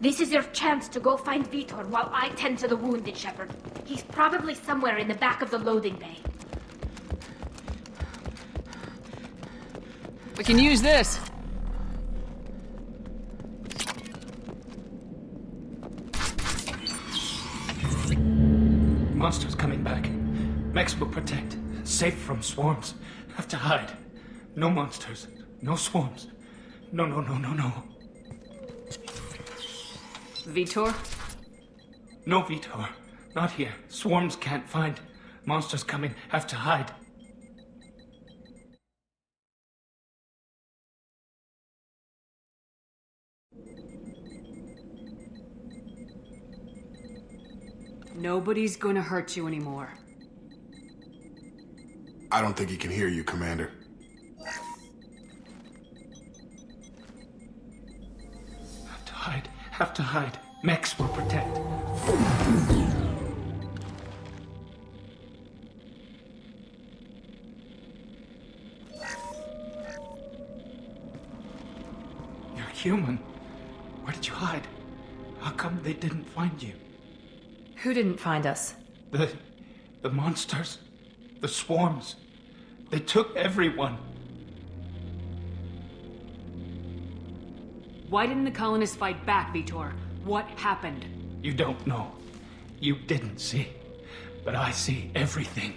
This is your chance to go find Vitor while I tend to the wounded, Shepard. He's probably somewhere in the back of the loading bay. We can use this. Monsters coming back. Mechs will protect. Safe from swarms. Have to hide. No monsters. No swarms. No. Vitor? No Vitor. Not here. Swarms can't find. Monsters coming. Have to hide. Nobody's gonna hurt you anymore. I don't think he can hear you, Commander. Have to hide. Mechs will protect. You're human. Where did you hide? How come they didn't find you? Who didn't find us? The monsters. The swarms. They took everyone. Why didn't the colonists fight back, Vitor? What happened? You don't know. You didn't see. But I see everything.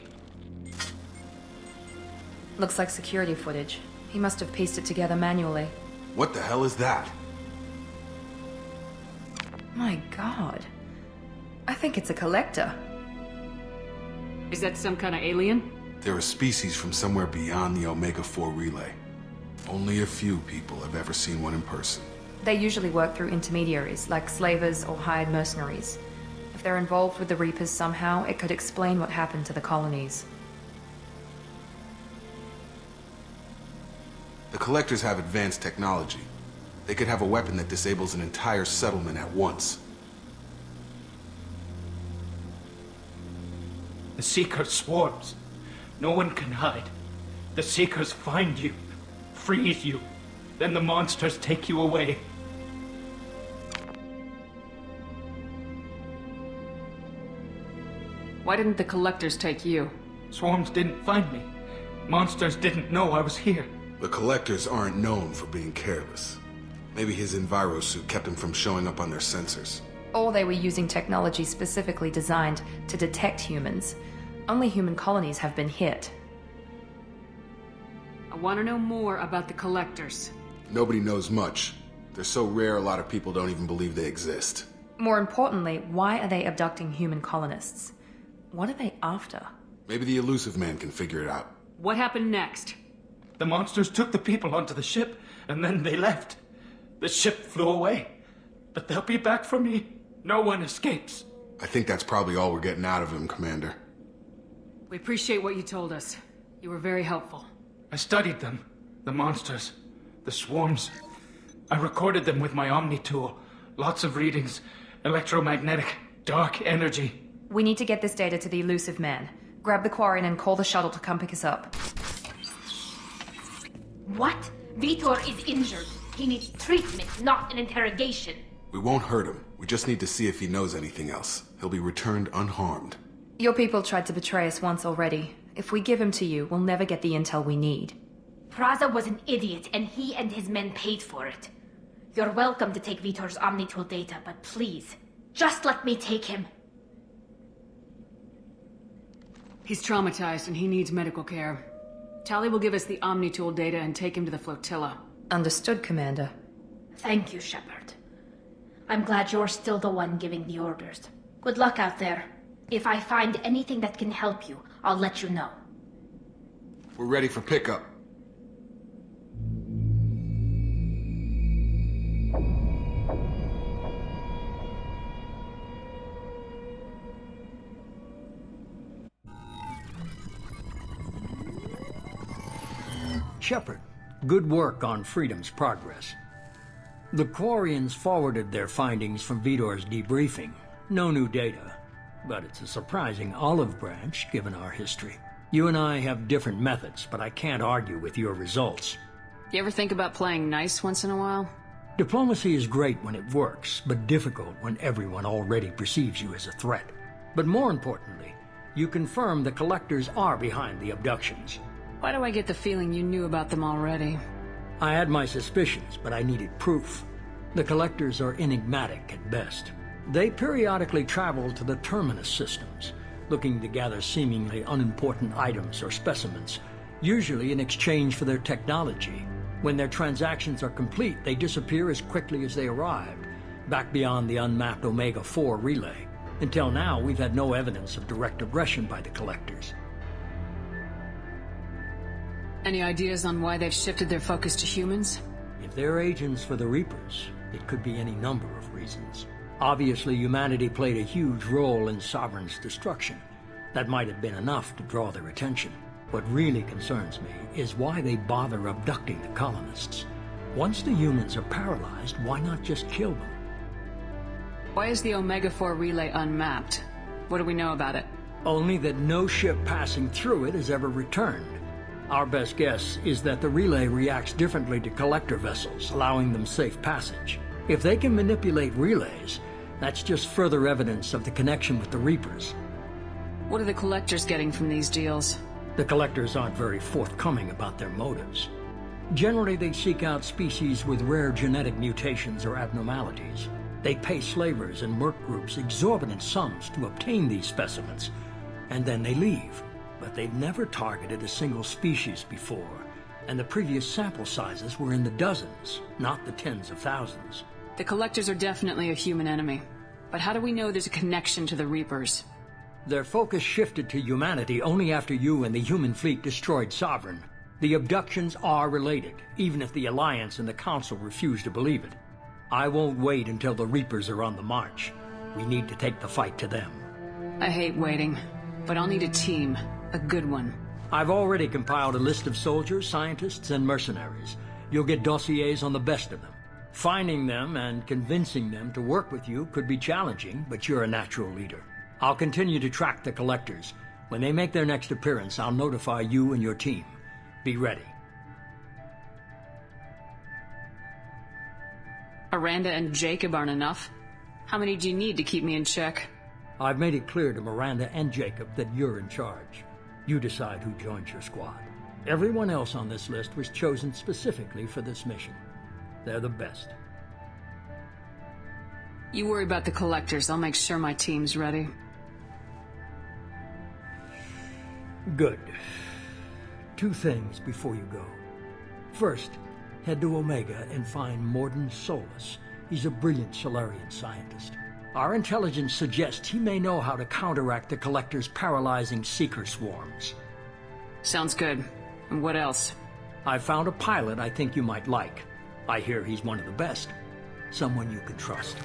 Looks like security footage. He must have pieced it together manually. What the hell is that? My god. I think it's a collector. Is that some kind of alien? They're a species from somewhere beyond the Omega-4 relay. Only a few people have ever seen one in person. They usually work through intermediaries, like slavers or hired mercenaries. If they're involved with the Reapers somehow, it could explain what happened to the colonies. The Collectors have advanced technology. They could have a weapon that disables an entire settlement at once. The Seeker swarms. No one can hide. The Seekers find you, freeze you, then the monsters take you away. Why didn't the collectors take you? Swarms didn't find me. Monsters didn't know I was here. The Collectors aren't known for being careless. Maybe his Enviro suit kept him from showing up on their sensors. Or they were using technology specifically designed to detect humans. Only human colonies have been hit. I want to know more about the collectors. Nobody knows much. They're so rare a lot of people don't even believe they exist. More importantly, why are they abducting human colonists? What are they after? Maybe the Elusive Man can figure it out. What happened next? The monsters took the people onto the ship, and then they left. The ship flew away. But they'll be back for me. No one escapes. I think that's probably all we're getting out of him, Commander. We appreciate what you told us. You were very helpful. I studied them. The monsters. The swarms. I recorded them with my Omni tool. Lots of readings. Electromagnetic. Dark energy. We need to get this data to the Elusive Man. Grab the Quarian and call the shuttle to come pick us up. What? Vitor is injured. He needs treatment, not an interrogation. We won't hurt him. We just need to see if he knows anything else. He'll be returned unharmed. Your people tried to betray us once already. If we give him to you, we'll never get the intel we need. Praza was an idiot, and he and his men paid for it. You're welcome to take Vitor's Omnitool data, but please, just let me take him. He's traumatized and he needs medical care. Tali will give us the Omnitool data and take him to the flotilla. Understood, Commander. Thank you, Shepard. I'm glad you're still the one giving the orders. Good luck out there. If I find anything that can help you, I'll let you know. We're ready for pickup. Shepard, good work on Freedom's progress. The Quarians forwarded their findings from Vitor's debriefing. No new data, but it's a surprising olive branch given our history. You and I have different methods, but I can't argue with your results. You ever think about playing nice once in a while? Diplomacy is great when it works, but difficult when everyone already perceives you as a threat. But more importantly, you confirm the Collectors are behind the abductions. Why do I get the feeling you knew about them already? I had my suspicions, but I needed proof. The Collectors are enigmatic at best. They periodically travel to the Terminus systems, looking to gather seemingly unimportant items or specimens, usually in exchange for their technology. When their transactions are complete, they disappear as quickly as they arrived, back beyond the unmapped Omega-4 relay. Until now, we've had no evidence of direct aggression by the Collectors. Any ideas on why they've shifted their focus to humans? If they're agents for the Reapers, it could be any number of reasons. Obviously, humanity played a huge role in Sovereign's destruction. That might have been enough to draw their attention. What really concerns me is why they bother abducting the colonists. Once the humans are paralyzed, why not just kill them? Why is the Omega-4 relay unmapped? What do we know about it? Only that no ship passing through it has ever returned. Our best guess is that the relay reacts differently to collector vessels, allowing them safe passage. If they can manipulate relays, that's just further evidence of the connection with the Reapers. What are the Collectors getting from these deals? The Collectors aren't very forthcoming about their motives. Generally, they seek out species with rare genetic mutations or abnormalities. They pay slavers and merc groups exorbitant sums to obtain these specimens, and then they leave. But they've never targeted a single species before, and the previous sample sizes were in the dozens, not the tens of thousands. The Collectors are definitely a human enemy. But how do we know there's a connection to the Reapers? Their focus shifted to humanity only after you and the human fleet destroyed Sovereign. The abductions are related, even if the Alliance and the Council refuse to believe it. I won't wait until the Reapers are on the march. We need to take the fight to them. I hate waiting, but I'll need a team. A good one. I've already compiled a list of soldiers, scientists, and mercenaries. You'll get dossiers on the best of them. Finding them and convincing them to work with you could be challenging, but you're a natural leader. I'll continue to track the Collectors. When they make their next appearance, I'll notify you and your team. Be ready. Miranda and Jacob aren't enough. How many do you need to keep me in check? I've made it clear to Miranda and Jacob that you're in charge. You decide who joins your squad. Everyone else on this list was chosen specifically for this mission. They're the best. You worry about the Collectors. I'll make sure my team's ready. Good. 2 things before you go. First, head to Omega and find Mordin Solus. He's a brilliant Solarian scientist. Our intelligence suggests he may know how to counteract the Collectors' paralyzing Seeker swarms. Sounds good. And what else? I found a pilot I think you might like. I hear he's one of the best. Someone you can trust.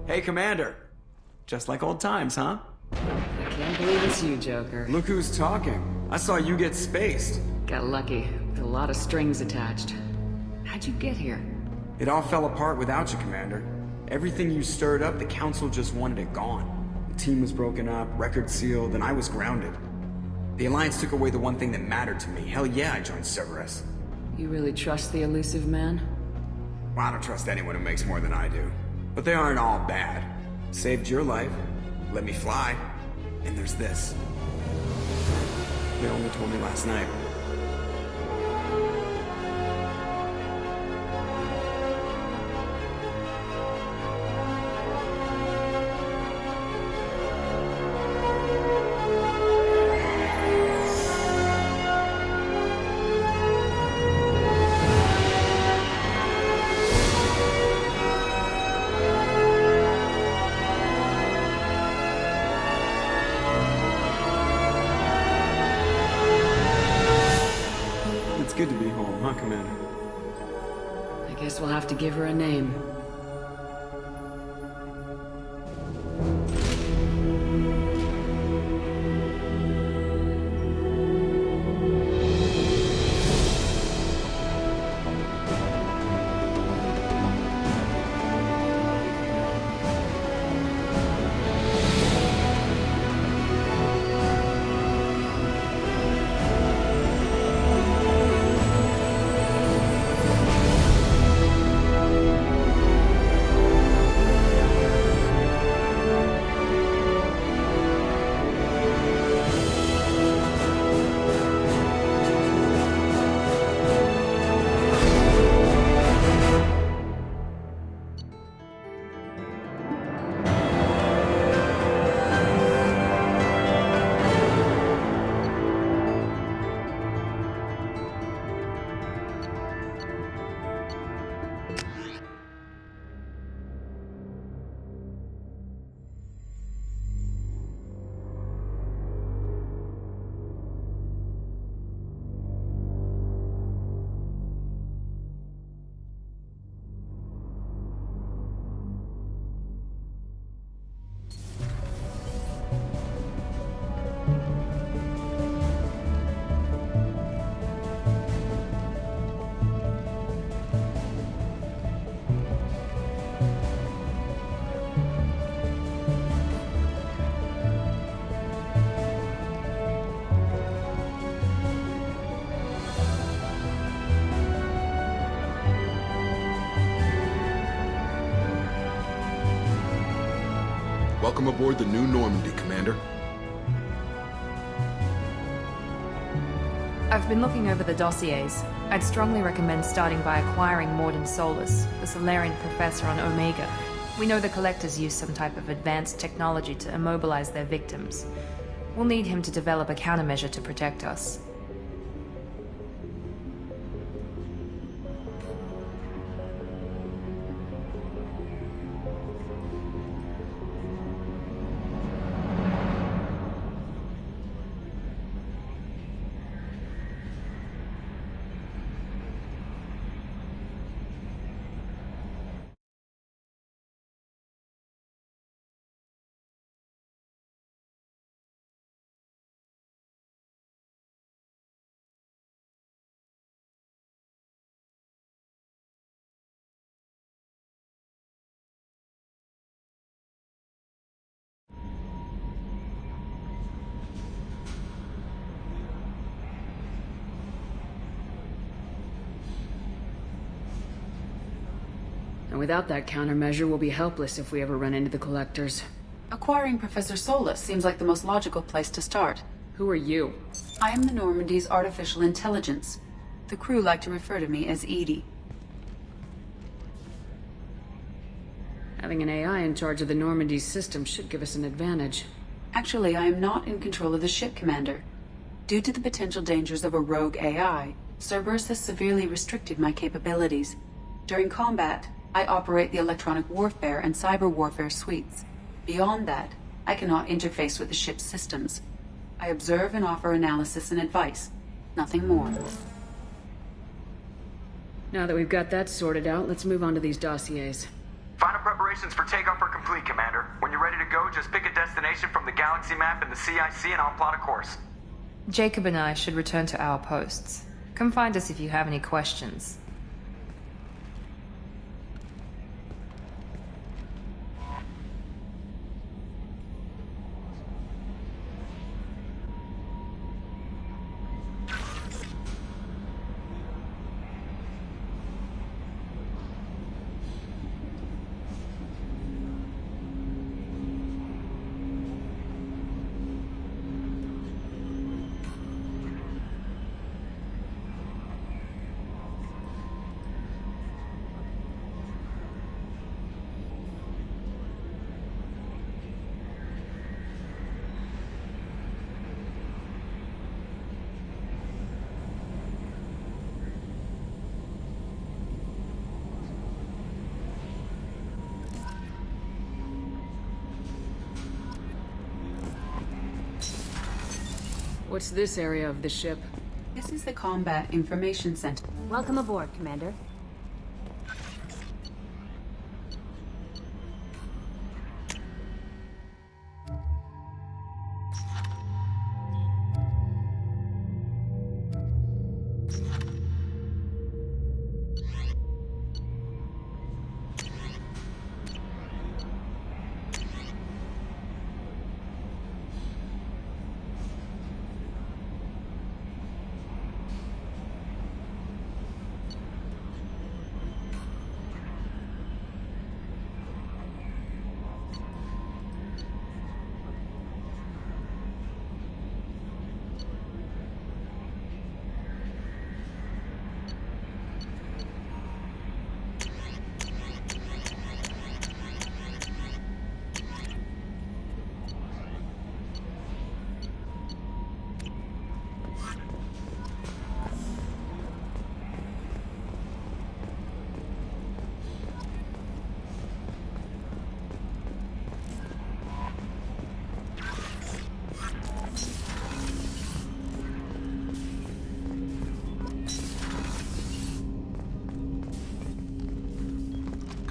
Hey, Commander. Just like old times, huh? I can't believe it's you, Joker. Look who's talking. I saw you get spaced. Got lucky. With a lot of strings attached. How'd you get here? It all fell apart without you, Commander. Everything you stirred up, the Council just wanted it gone. The team was broken up, record sealed, and I was grounded. The Alliance took away the one thing that mattered to me. Hell yeah, I joined Cerberus. You really trust the elusive man? Well, I don't trust anyone who makes more than I do. But they aren't all bad. Saved your life, let me fly, and there's this. They only told me last night. Good to be home, huh, Commander? I guess we'll have to give her a name. Welcome aboard the new Normandy, Commander. I've been looking over the dossiers. I'd strongly recommend starting by acquiring Mordin Solus, the Solarian professor on Omega. We know the Collectors use some type of advanced technology to immobilize their victims. We'll need him to develop a countermeasure to protect us. And without that countermeasure, we'll be helpless if we ever run into the Collectors. Acquiring Professor Solus seems like the most logical place to start. Who are you? I am the Normandy's artificial intelligence. The crew like to refer to me as Edie. Having an AI in charge of the Normandy's system should give us an advantage. Actually, I am not in control of the ship, Commander. Due to the potential dangers of a rogue AI, Cerberus has severely restricted my capabilities. During combat, I operate the electronic warfare and cyber warfare suites. Beyond that, I cannot interface with the ship's systems. I observe and offer analysis and advice. Nothing more. Now that we've got that sorted out, let's move on to these dossiers. Final preparations for takeoff are complete, Commander. When you're ready to go, just pick a destination from the galaxy map in the CIC and I'll plot a course. Jacob and I should return to our posts. Come find us if you have any questions. What's this area of the ship? This is the Combat Information Center. Welcome aboard, Commander.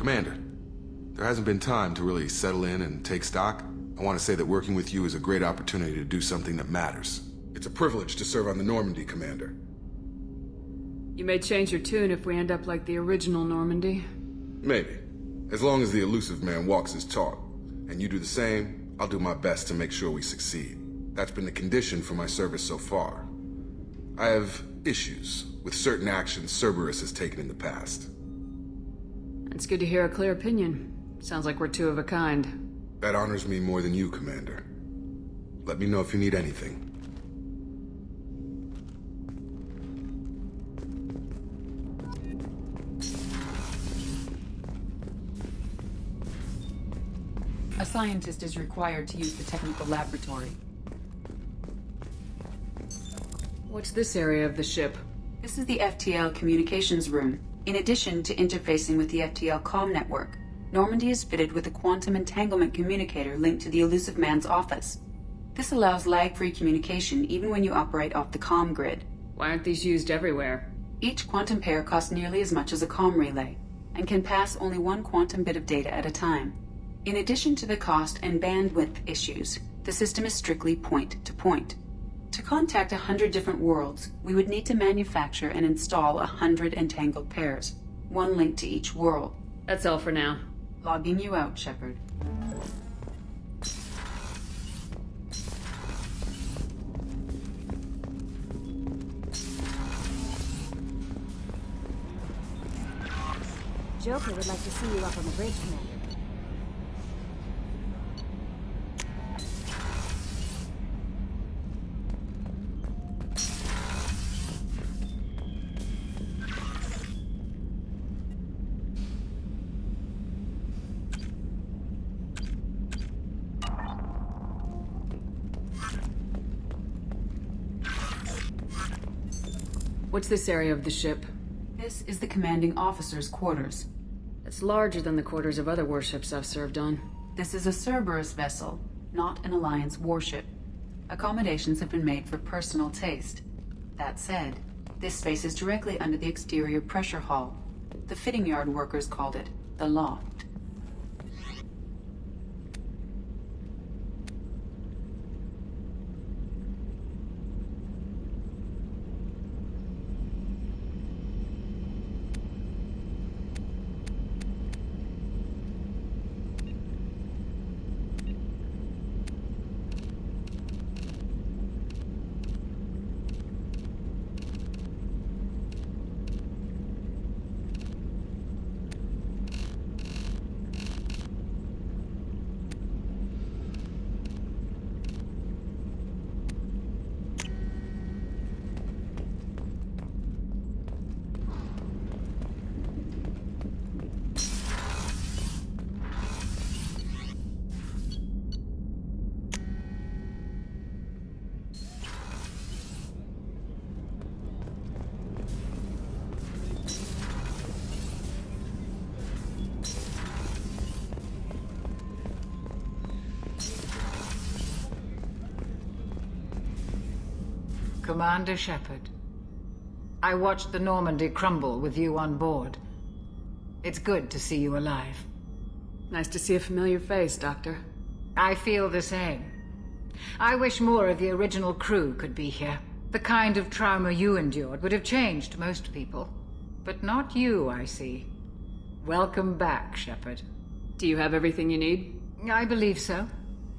Commander, there hasn't been time to really settle in and take stock. I want to say that working with you is a great opportunity to do something that matters. It's a privilege to serve on the Normandy, Commander. You may change your tune if we end up like the original Normandy. Maybe. As long as the elusive man walks his talk. And you do the same, I'll do my best to make sure we succeed. That's been the condition for my service so far. I have issues with certain actions Cerberus has taken in the past. It's good to hear a clear opinion. Sounds like we're two of a kind. That honors me more than you, Commander. Let me know if you need anything. A scientist is required to use the technical laboratory. What's this area of the ship? This is the FTL communications room. In addition to interfacing with the FTL comm network, Normandy is fitted with a quantum entanglement communicator linked to the Illusive Man's office. This allows lag-free communication even when you operate off the comm grid. Why aren't these used everywhere? Each quantum pair costs nearly as much as a comm relay, and can pass only one quantum bit of data at a time. In addition to the cost and bandwidth issues, the system is strictly point-to-point. To contact 100 different worlds, we would need to manufacture and install 100 entangled pairs, one link to each world. That's all for now. Logging you out, Shepard. Joker would like to see you up on the bridge, Commander. What's this area of the ship? This is the commanding officer's quarters. It's larger than the quarters of other warships I've served on. This is a Cerberus vessel, not an Alliance warship. Accommodations have been made for personal taste. That said, this space is directly under the exterior pressure hull. The fitting yard workers called it the loft. Commander Shepard, I watched the Normandy crumble with you on board. It's good to see you alive. Nice to see a familiar face, Doctor. I feel the same. I wish more of the original crew could be here. The kind of trauma you endured would have changed most people. But not you, I see. Welcome back, Shepard. Do you have everything you need? I believe so.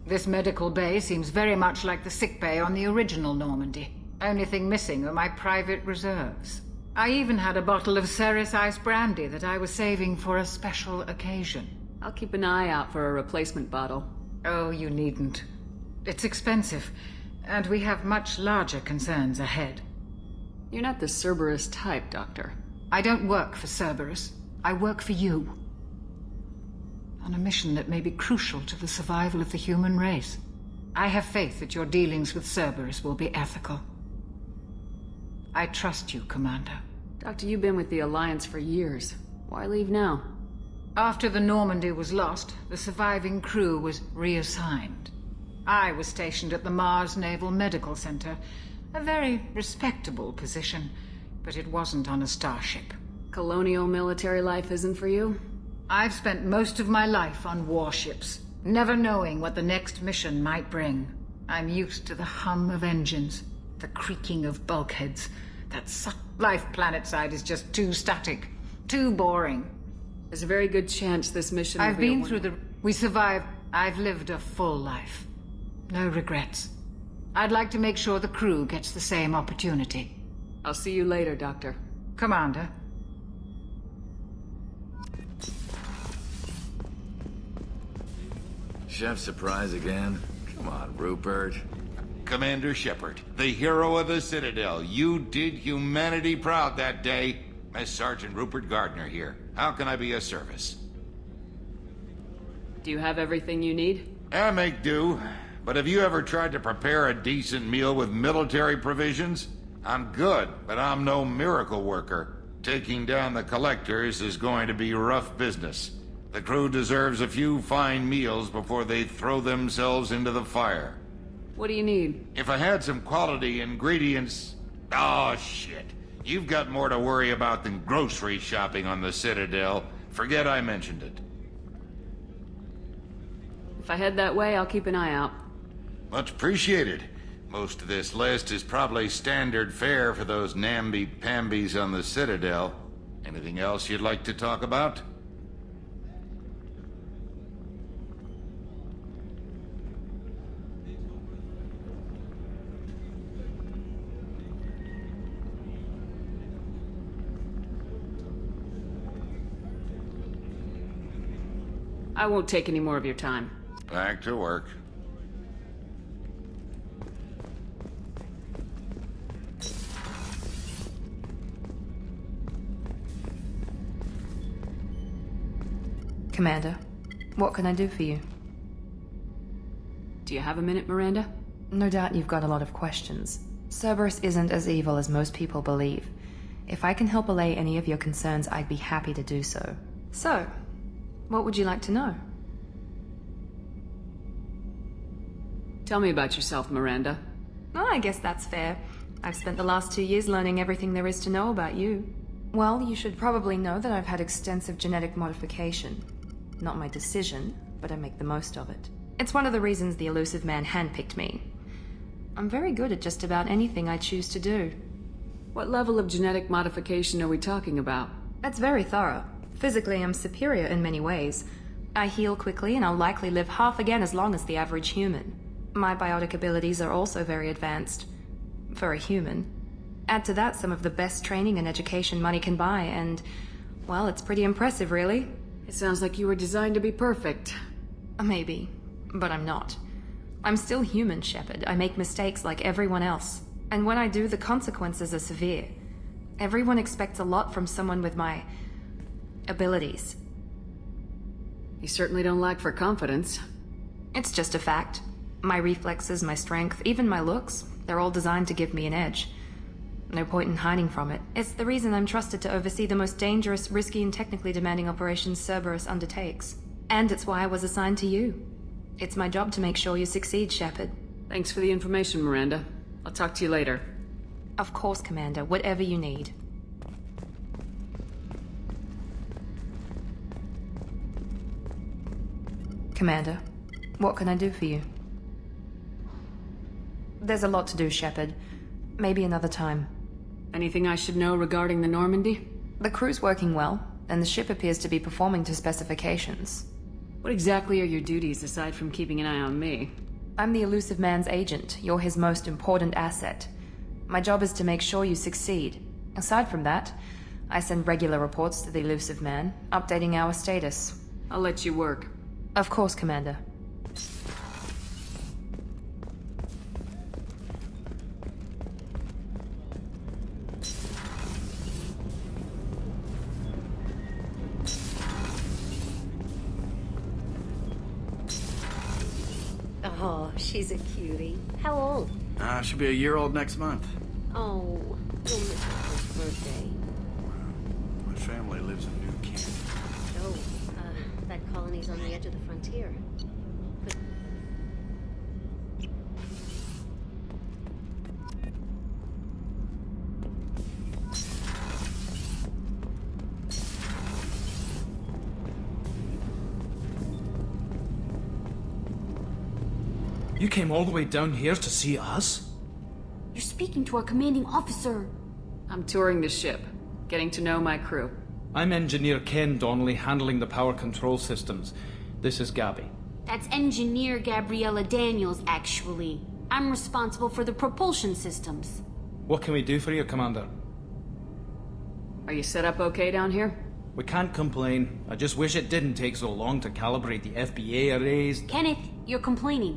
This medical bay seems very much like the sick bay on the original Normandy. Only thing missing are my private reserves. I even had a bottle of Ceres Ice Brandy that I was saving for a special occasion. I'll keep an eye out for a replacement bottle. Oh, you needn't. It's expensive, and we have much larger concerns ahead. You're not the Cerberus type, Doctor. I don't work for Cerberus. I work for you. On a mission that may be crucial to the survival of the human race. I have faith that your dealings with Cerberus will be ethical. I trust you, Commander. Doctor, you've been with the Alliance for years. Why leave now? After the Normandy was lost, the surviving crew was reassigned. I was stationed at the Mars Naval Medical Center, a very respectable position, but it wasn't on a starship. Colonial military life isn't for you? I've spent most of my life on warships, never knowing what the next mission might bring. I'm used to the hum of engines, the creaking of bulkheads. That life planetside is just too static, too boring. There's a very good chance this mission will I've been through the... We survived. I've lived a full life. No regrets. I'd like to make sure the crew gets the same opportunity. I'll see you later, Doctor. Commander. Chef surprise again? Come on, Rupert. Commander Shepard, the hero of the Citadel. You did humanity proud that day. As Sergeant Rupert Gardner here. How can I be of service? Do you have everything you need? I make do. But have you ever tried to prepare a decent meal with military provisions? I'm good, but I'm no miracle worker. Taking down the collectors is going to be rough business. The crew deserves a few fine meals before they throw themselves into the fire. What do you need? If I had some quality ingredients... Oh, shit. You've got more to worry about than grocery shopping on the Citadel. Forget I mentioned it. If I head that way, I'll keep an eye out. Much appreciated. Most of this list is probably standard fare for those namby-pambies on the Citadel. Anything else you'd like to talk about? I won't take any more of your time. Back to work. Commander, what can I do for you? Do you have a minute, Miranda? No doubt you've got a lot of questions. Cerberus isn't as evil as most people believe. If I can help allay any of your concerns, I'd be happy to do so. So, what would you like to know? Tell me about yourself, Miranda. Oh, I guess that's fair. I've spent the last 2 years learning everything there is to know about you. Well, you should probably know that I've had extensive genetic modification. Not my decision, but I make the most of it. It's one of the reasons the Elusive Man handpicked me. I'm very good at just about anything I choose to do. What level of genetic modification are we talking about? That's very thorough. Physically, I'm superior in many ways. I heal quickly, and I'll likely live half again as long as the average human. My biotic abilities are also very advanced. For a human. Add to that some of the best training and education money can buy, and... well, it's pretty impressive, really. It sounds like you were designed to be perfect. Maybe, but I'm not. I'm still human, Shepard. I make mistakes like everyone else. And when I do, the consequences are severe. Everyone expects a lot from someone with my... abilities. You certainly don't lack for confidence. It's just a fact. My reflexes, my strength, even my looks, they're all designed to give me an edge. No point in hiding from it. It's the reason I'm trusted to oversee the most dangerous, risky, and technically demanding operations Cerberus undertakes. And it's why I was assigned to you. It's my job to make sure you succeed, Shepard. Thanks for the information, Miranda. I'll talk to you later. Of course, Commander. Whatever you need. Commander, what can I do for you? There's a lot to do, Shepard. Maybe another time. Anything I should know regarding the Normandy? The crew's working well, and the ship appears to be performing to specifications. What exactly are your duties, aside from keeping an eye on me? I'm the Elusive Man's agent. You're his most important asset. My job is to make sure you succeed. Aside from that, I send regular reports to the Elusive Man, updating our status. I'll let you work. Of course, Commander. Oh, she's a cutie. How old? She'll be a year old next month. Oh, you'll miss her first birthday. My family lives in New Canaan. Oh, that colony's on the edge of the frontier. But... You came all the way down here to see us? You're speaking to our commanding officer. I'm touring the ship, getting to know my crew. I'm Engineer Ken Donnelly, handling the power control systems. This is Gabby. That's Engineer Gabriella Daniels, actually. I'm responsible for the propulsion systems. What can we do for you, Commander? Are you set up okay down here? We can't complain. I just wish it didn't take so long to calibrate the FBA arrays. Kenneth, you're complaining.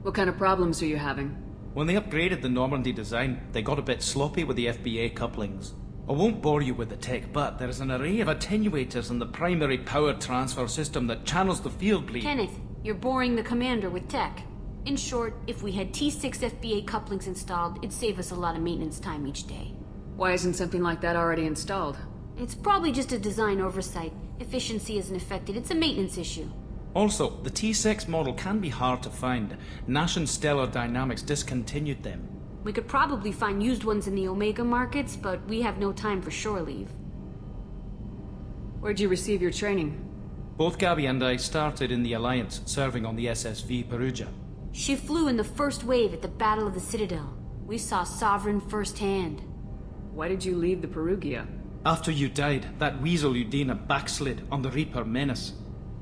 What kind of problems are you having? When they upgraded the Normandy design, they got a bit sloppy with the FBA couplings. I won't bore you with the tech, but there is an array of attenuators in the primary power transfer system that channels the field bleed. Kenneth, you're boring the commander with tech. In short, if we had T6 FBA couplings installed, it'd save us a lot of maintenance time each day. Why isn't something like that already installed? It's probably just a design oversight. Efficiency isn't affected, it's a maintenance issue. Also, the T6 model can be hard to find. Nash and Stellar Dynamics discontinued them. We could probably find used ones in the Omega markets, but we have no time for shore leave. Where'd you receive your training? Both Gabby and I started in the Alliance, serving on the SSV Perugia. She flew in the first wave at the Battle of the Citadel. We saw Sovereign firsthand. Why did you leave the Perugia? After you died, that weasel Udina backslid on the Reaper Menace.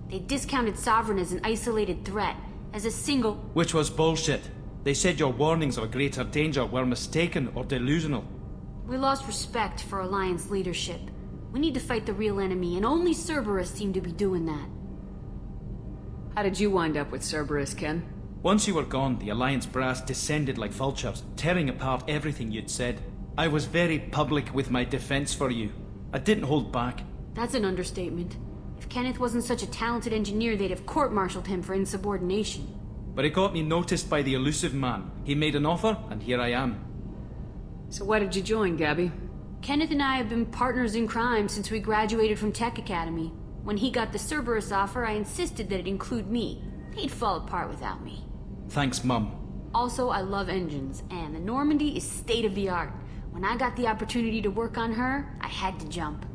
They discounted Sovereign as an isolated threat, as a single... Which was bullshit. They said your warnings of a greater danger were mistaken or delusional. We lost respect for Alliance leadership. We need to fight the real enemy, and only Cerberus seemed to be doing that. How did you wind up with Cerberus, Ken? Once you were gone, the Alliance brass descended like vultures, tearing apart everything you'd said. I was very public with my defense for you. I didn't hold back. That's an understatement. If Kenneth wasn't such a talented engineer, they'd have court-martialed him for insubordination. But it got me noticed by the elusive man. He made an offer, and here I am. So why did you join, Gabby? Kenneth and I have been partners in crime since we graduated from Tech Academy. When he got the Cerberus offer, I insisted that it include me. He'd fall apart without me. Thanks, Mum. Also, I love engines, and the Normandy is state-of-the-art. When I got the opportunity to work on her, I had to jump.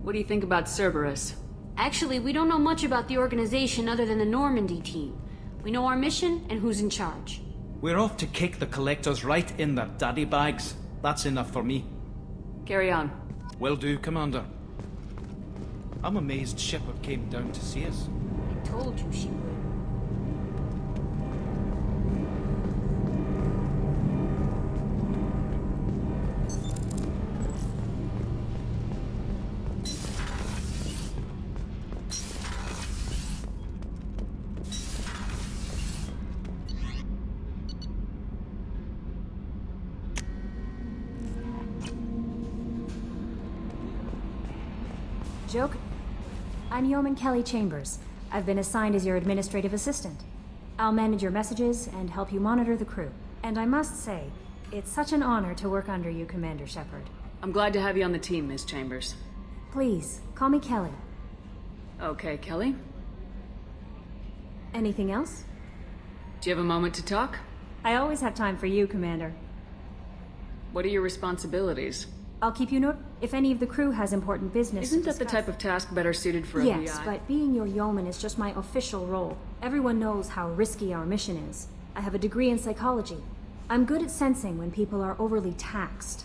What do you think about Cerberus? Actually, we don't know much about the organization other than the Normandy team. We know our mission and who's in charge. We're off to kick the Collectors right in their daddy bags. That's enough for me. Carry on. Will do, Commander. I'm amazed Shepard came down to see us. I told you she would. Joke. I'm Yeoman Kelly Chambers. I've been assigned as your administrative assistant. I'll manage your messages and help you monitor the crew. And I must say, it's such an honor to work under you, Commander Shepard. I'm glad to have you on the team, Miss Chambers. Please, call me Kelly. Okay, Kelly. Anything else? Do you have a moment to talk? I always have time for you, Commander. What are your responsibilities? I'll keep you if any of the crew has important business. Isn't that the type of task better suited for FBI? Yes, but being your yeoman is just my official role. Everyone knows how risky our mission is. I have a degree in psychology. I'm good at sensing when people are overly taxed.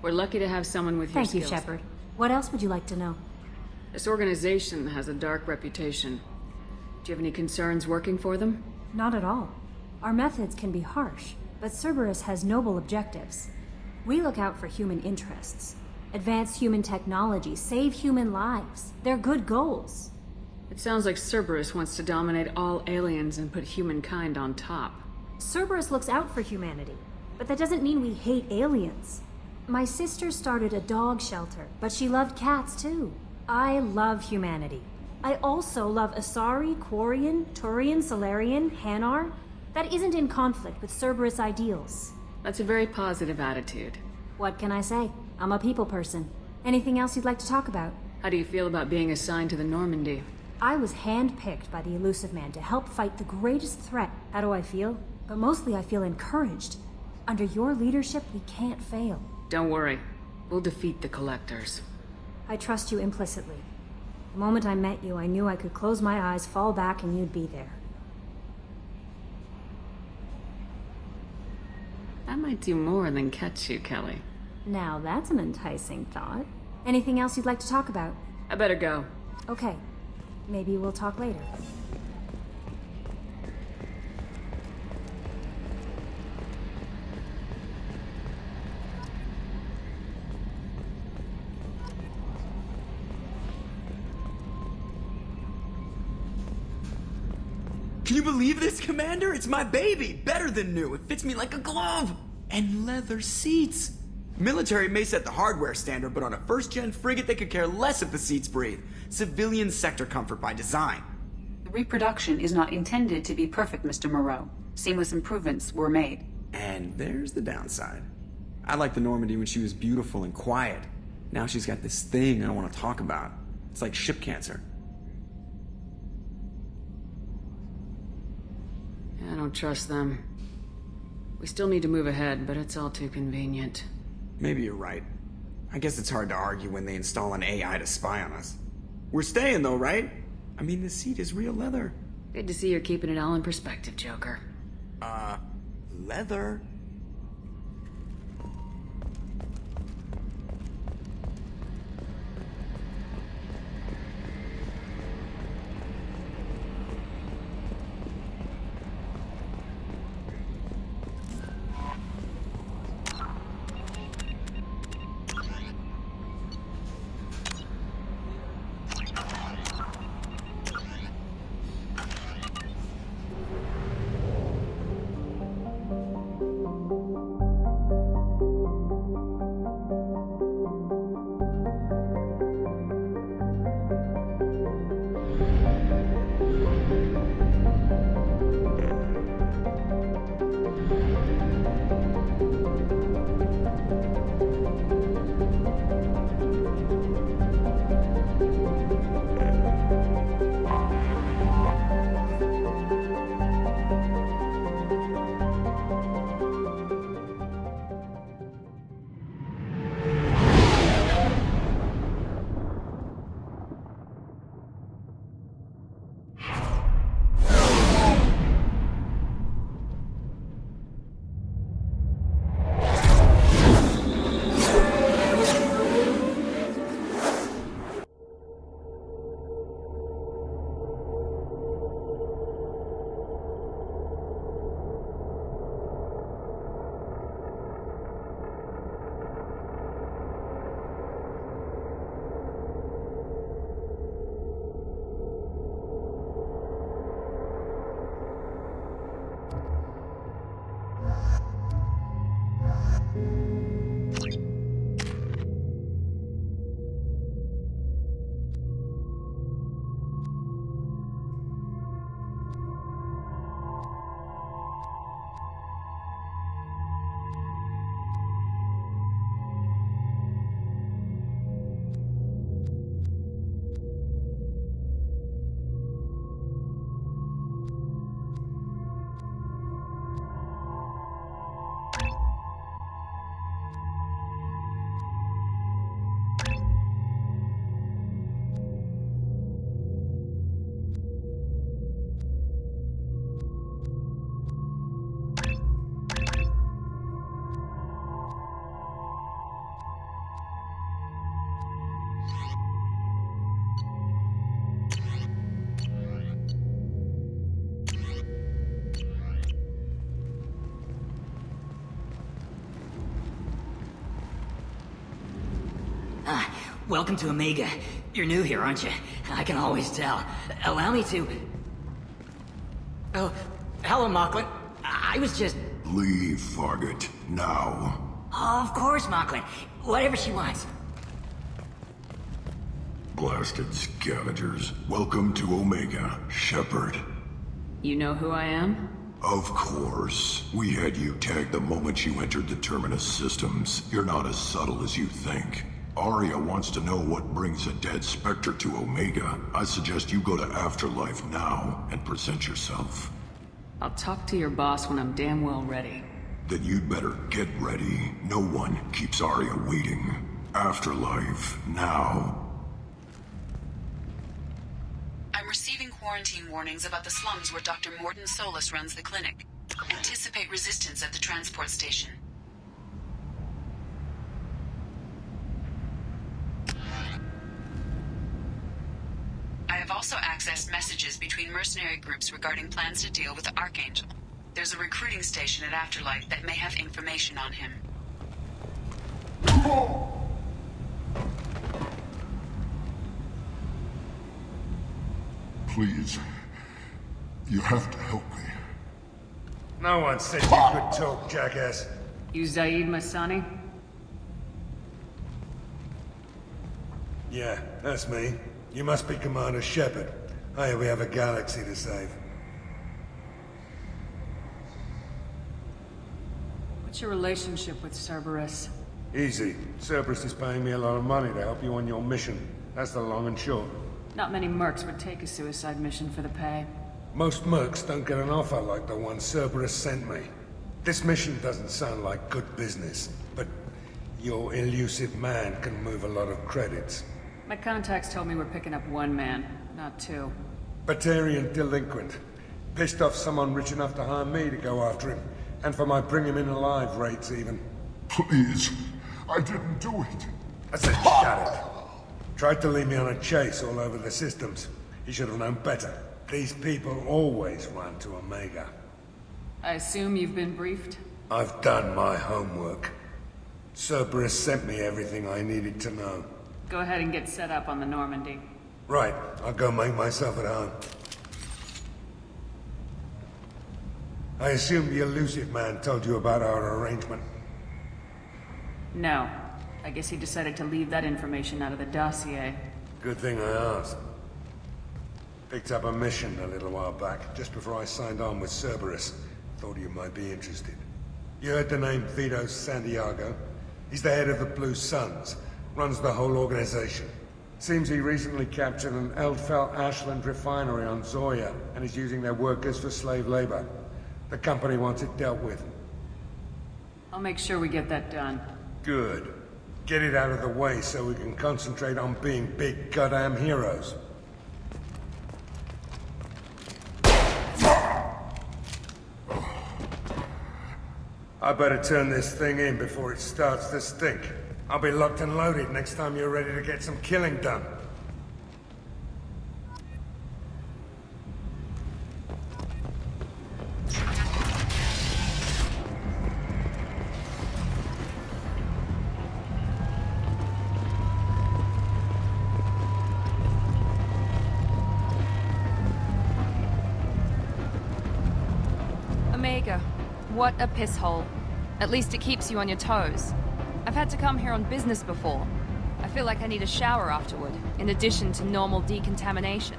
We're lucky to have someone with your skills. Thank you, Shepard. What else would you like to know? This organization has a dark reputation. Do you have any concerns working for them? Not at all. Our methods can be harsh, but Cerberus has noble objectives. We look out for human interests. Advance human technology, save human lives. They're good goals. It sounds like Cerberus wants to dominate all aliens and put humankind on top. Cerberus looks out for humanity, but that doesn't mean we hate aliens. My sister started a dog shelter, but she loved cats too. I love humanity. I also love Asari, Quarian, Turian, Salarian, Hanar. That isn't in conflict with Cerberus ideals. That's a very positive attitude. What can I say? I'm a people person. Anything else you'd like to talk about? How do you feel about being assigned to the Normandy? I was handpicked by the Elusive Man to help fight the greatest threat. How do I feel? But mostly I feel encouraged. Under your leadership, we can't fail. Don't worry. We'll defeat the Collectors. I trust you implicitly. The moment I met you, I knew I could close my eyes, fall back, and you'd be there. That might do more than catch you, Kelly. Now that's an enticing thought. Anything else you'd like to talk about? I better go. Okay. Maybe we'll talk later. Can you believe this, Commander? It's my baby! Better than new. It fits me like a glove! And leather seats! Military may set the hardware standard, but on a first-gen frigate, they could care less if the seats breathe. Civilian sector comfort by design. The reproduction is not intended to be perfect, Mr. Moreau. Seamless improvements were made. And there's the downside. I liked the Normandy when she was beautiful and quiet. Now she's got this thing I don't want to talk about. It's like ship cancer. I don't trust them. We still need to move ahead, but it's all too convenient. Maybe you're right. I guess it's hard to argue when they install an AI to spy on us. We're staying though, right? I mean, the seat is real leather. Good to see you're keeping it all in perspective, Joker. Leather? Welcome to Omega. You're new here, aren't you? I can always tell. Allow me to... Oh, hello, Mocklin. I was just... Leave, Fargate. Now. Of course, Mocklin. Whatever she wants. Blasted scavengers. Welcome to Omega, Shepard. You know who I am? Of course. We had you tagged the moment you entered the Terminus systems. You're not as subtle as you think. Aria wants to know what brings a dead Spectre to Omega. I suggest you go to Afterlife now and present yourself. I'll talk to your boss when I'm damn well ready. Then you'd better get ready. No one keeps Aria waiting. Afterlife now. I'm receiving quarantine warnings about the slums where Dr. Mordin Solus runs the clinic. Anticipate resistance at the transport station. I have also accessed messages between mercenary groups regarding plans to deal with the Archangel. There's a recruiting station at Afterlife that may have information on him. Please. You have to help me. No one said you could talk, jackass. You Zaid Masani? Yeah, that's me. You must be Commander Shepard. Hey, we have a galaxy to save. What's your relationship with Cerberus? Easy. Cerberus is paying me a lot of money to help you on your mission. That's the long and short. Not many mercs would take a suicide mission for the pay. Most mercs don't get an offer like the one Cerberus sent me. This mission doesn't sound like good business, but your elusive man can move a lot of credits. My contacts told me we're picking up one man, not two. Batarian delinquent. Pissed off someone rich enough to hire me to go after him. And for my bring him in alive rates even. Please, I didn't do it. I said shut it. Tried to lead me on a chase all over the systems. He should have known better. These people always run to Omega. I assume you've been briefed? I've done my homework. Cerberus sent me everything I needed to know. Go ahead and get set up on the Normandy. Right, I'll go make myself at home. I assume the elusive man told you about our arrangement. No. I guess he decided to leave that information out of the dossier. Good thing I asked. Picked up a mission a little while back, just before I signed on with Cerberus. Thought you might be interested. You heard the name Vito Santiago? He's the head of the Blue Suns. Runs the whole organization. Seems he recently captured an Eldfell Ashland refinery on Zoya and is using their workers for slave labor. The company wants it dealt with. I'll make sure we get that done. Good. Get it out of the way so we can concentrate on being big goddamn heroes. I better turn this thing in before it starts to stink. I'll be locked and loaded next time you're ready to get some killing done. Omega, what a piss hole. At least it keeps you on your toes. I've had to come here on business before. I feel like I need a shower afterward, in addition to normal decontamination.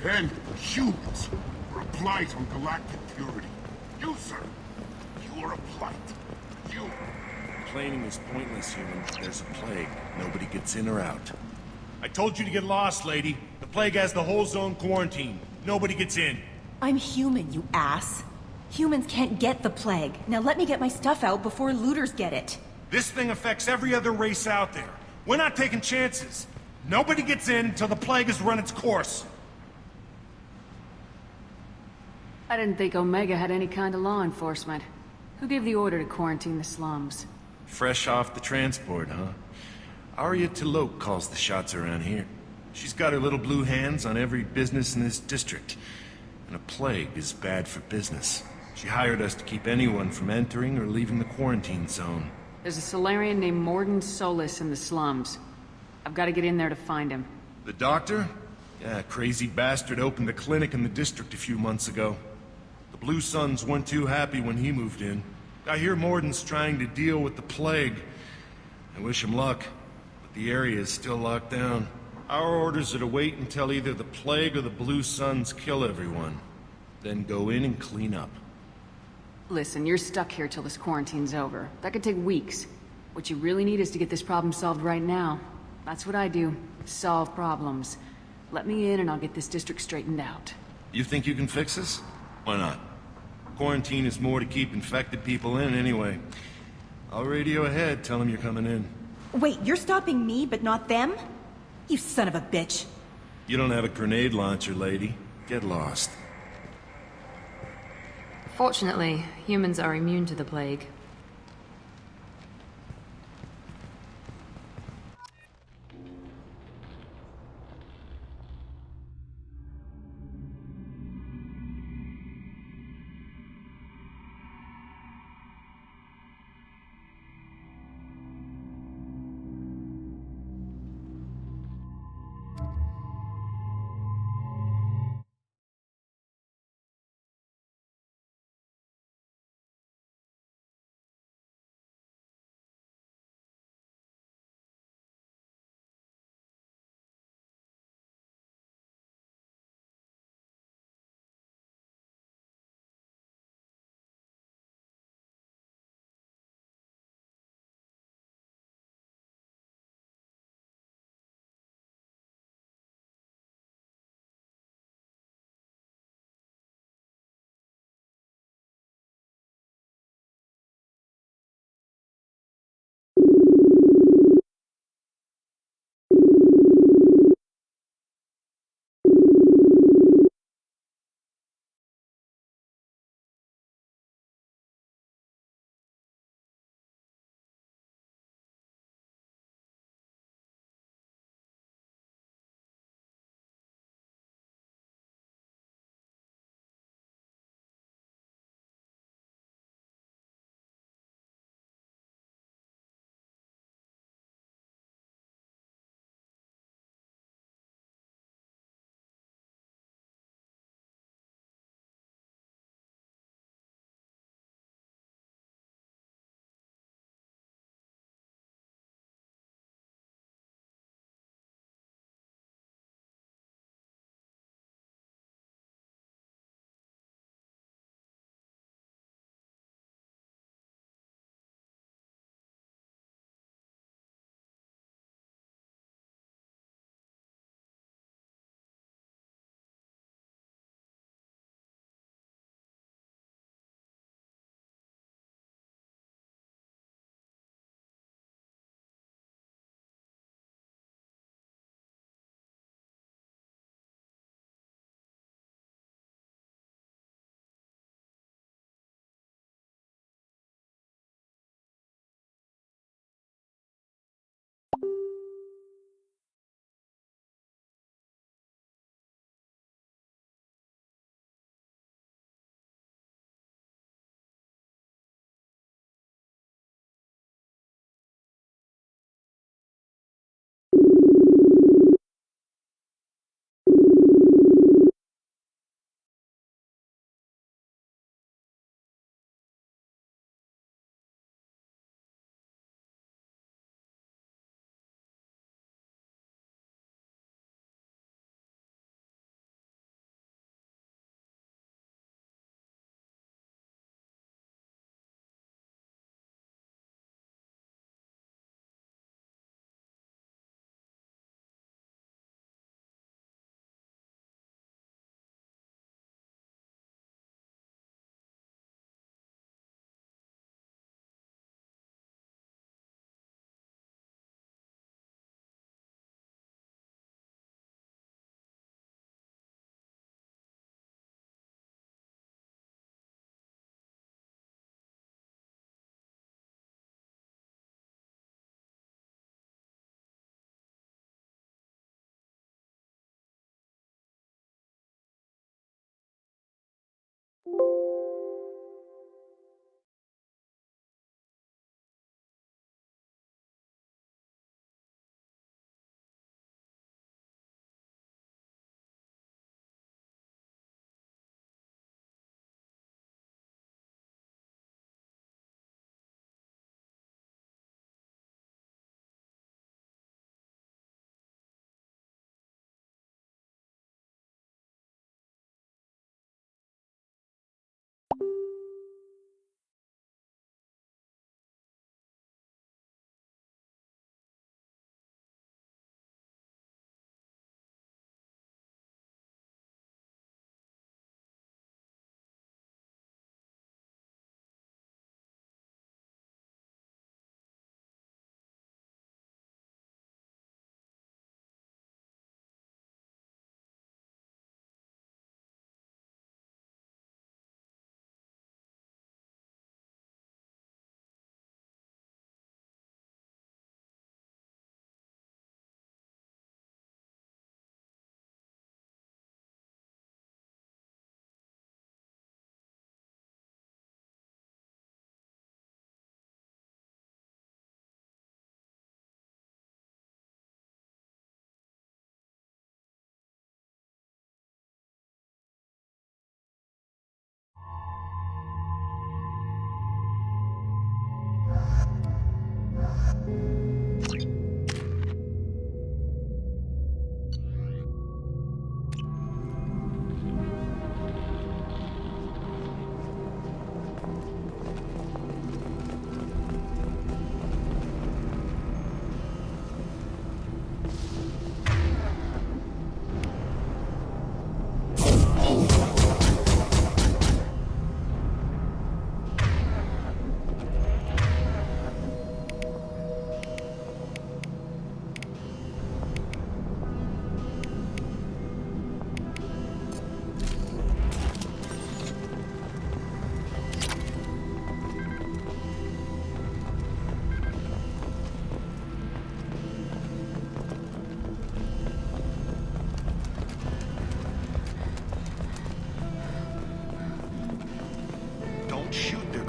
And humans are a blight on galactic purity. You, sir, you are a blight. You. Complaining is pointless, human. There's a plague. Nobody gets in or out. I told you to get lost, lady. The plague has the whole zone quarantined. Nobody gets in. I'm human, you ass. Humans can't get the plague. Now let me get my stuff out before looters get it. This thing affects every other race out there. We're not taking chances. Nobody gets in until the plague has run its course. I didn't think Omega had any kind of law enforcement. Who gave the order to quarantine the slums? Fresh off the transport, huh? Arya T'Loak calls the shots around here. She's got her little blue hands on every business in this district. And a plague is bad for business. She hired us to keep anyone from entering or leaving the quarantine zone. There's a Solarian named Mordin Solus in the slums. I've got to get in there to find him. The doctor? Yeah, crazy bastard opened a clinic in the district a few months ago. The Blue Suns weren't too happy when he moved in. I hear Mordin's trying to deal with the plague. I wish him luck, but the area is still locked down. Our orders are to wait until either the plague or the Blue Suns kill everyone. Then go in and clean up. Listen, you're stuck here till this quarantine's over. That could take weeks. What you really need is to get this problem solved right now. That's what I do. Solve problems. Let me in and I'll get this district straightened out. You think you can fix this? Why not? Quarantine is more to keep infected people in anyway. I'll radio ahead, tell them you're coming in. Wait, you're stopping me, but not them? You son of a bitch. You don't have a grenade launcher, lady. Get lost. Fortunately, humans are immune to the plague.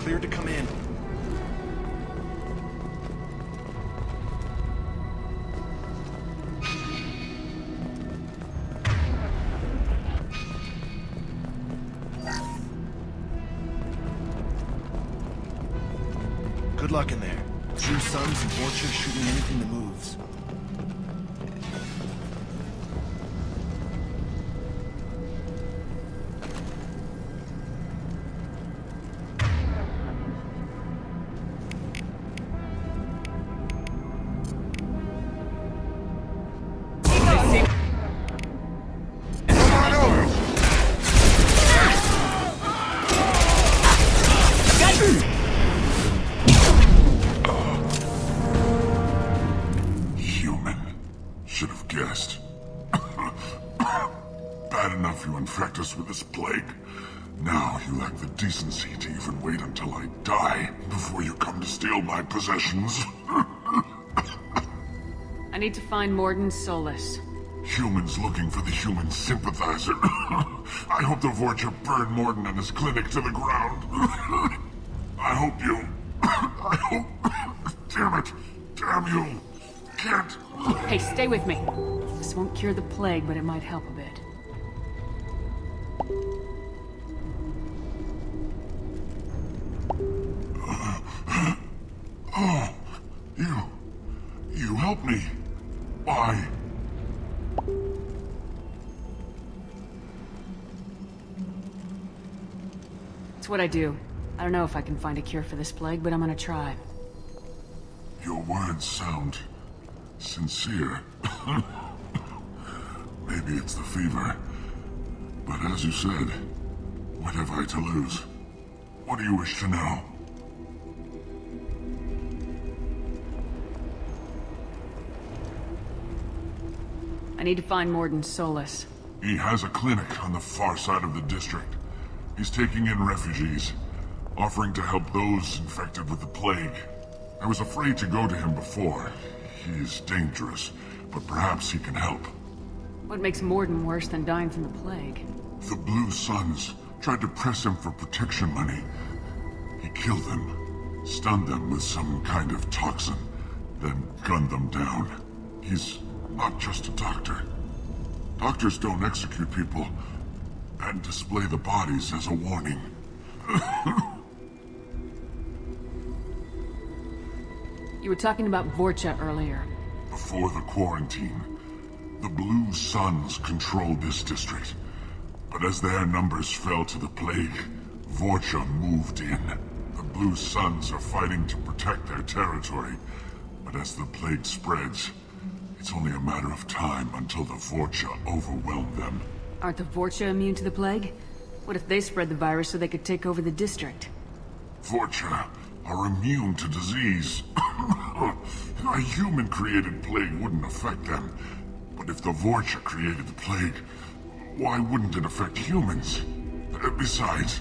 Cleared to come in. Good luck in there. Blue Suns and Vorcha shooting anything that moves. infect us with this plague. Now you lack the decency to even wait until I die before you come to steal my possessions. I need to find Mordin Solus. Humans looking for the human sympathizer. I hope the Vorcha burn Mordin and his clinic to the ground. I hope you... I hope... Damn it! Damn you! Can't... Hey, stay with me. This won't cure the plague, but it might help a bit. Oh, you helped me. Why? It's what I do. I don't know if I can find a cure for this plague, but I'm gonna try. Your words sound sincere. Maybe it's the fever. But as you said, what have I to lose? What do you wish to know? I need to find Mordin Solus. He has a clinic on the far side of the district. He's taking in refugees, offering to help those infected with the plague. I was afraid to go to him before. He is dangerous, but perhaps he can help. What makes Mordin worse than dying from the plague? The Blue Suns tried to press him for protection money. He killed them, stunned them with some kind of toxin, then gunned them down. He's not just a doctor. Doctors don't execute people and display the bodies as a warning. You were talking about Vorcha earlier. Before the quarantine, the Blue Suns controlled this district. But as their numbers fell to the plague, Vorcha moved in. The Blue Suns are fighting to protect their territory. But as the plague spreads, it's only a matter of time until the Vorcha overwhelm them. Aren't the Vorcha immune to the plague? What if they spread the virus so they could take over the district? Vorcha are immune to disease. A human-created plague wouldn't affect them. But if the Vorcha created the plague, why wouldn't it affect humans? Besides,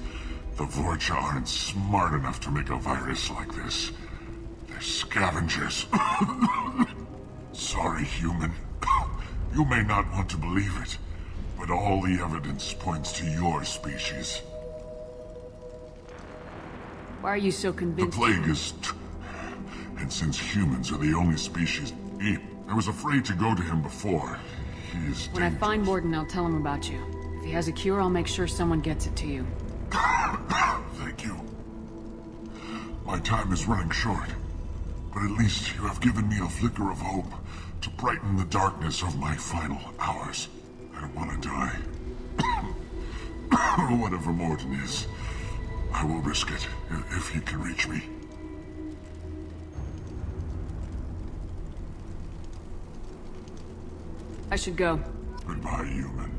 the Vorcha aren't smart enough to make a virus like this. They're scavengers. Sorry, human. You may not want to believe it, but all the evidence points to your species. Why are you so convinced? The plague is... And since humans are the only species... I was afraid to go to him before. He is When I find Mordin, I'll tell him about you. If he has a cure, I'll make sure someone gets it to you. Thank you. My time is running short. But at least you have given me a flicker of hope to brighten the darkness of my final hours. I don't want to die. Whatever Mordin is, I will risk it if he can reach me. I should go. Goodbye, human.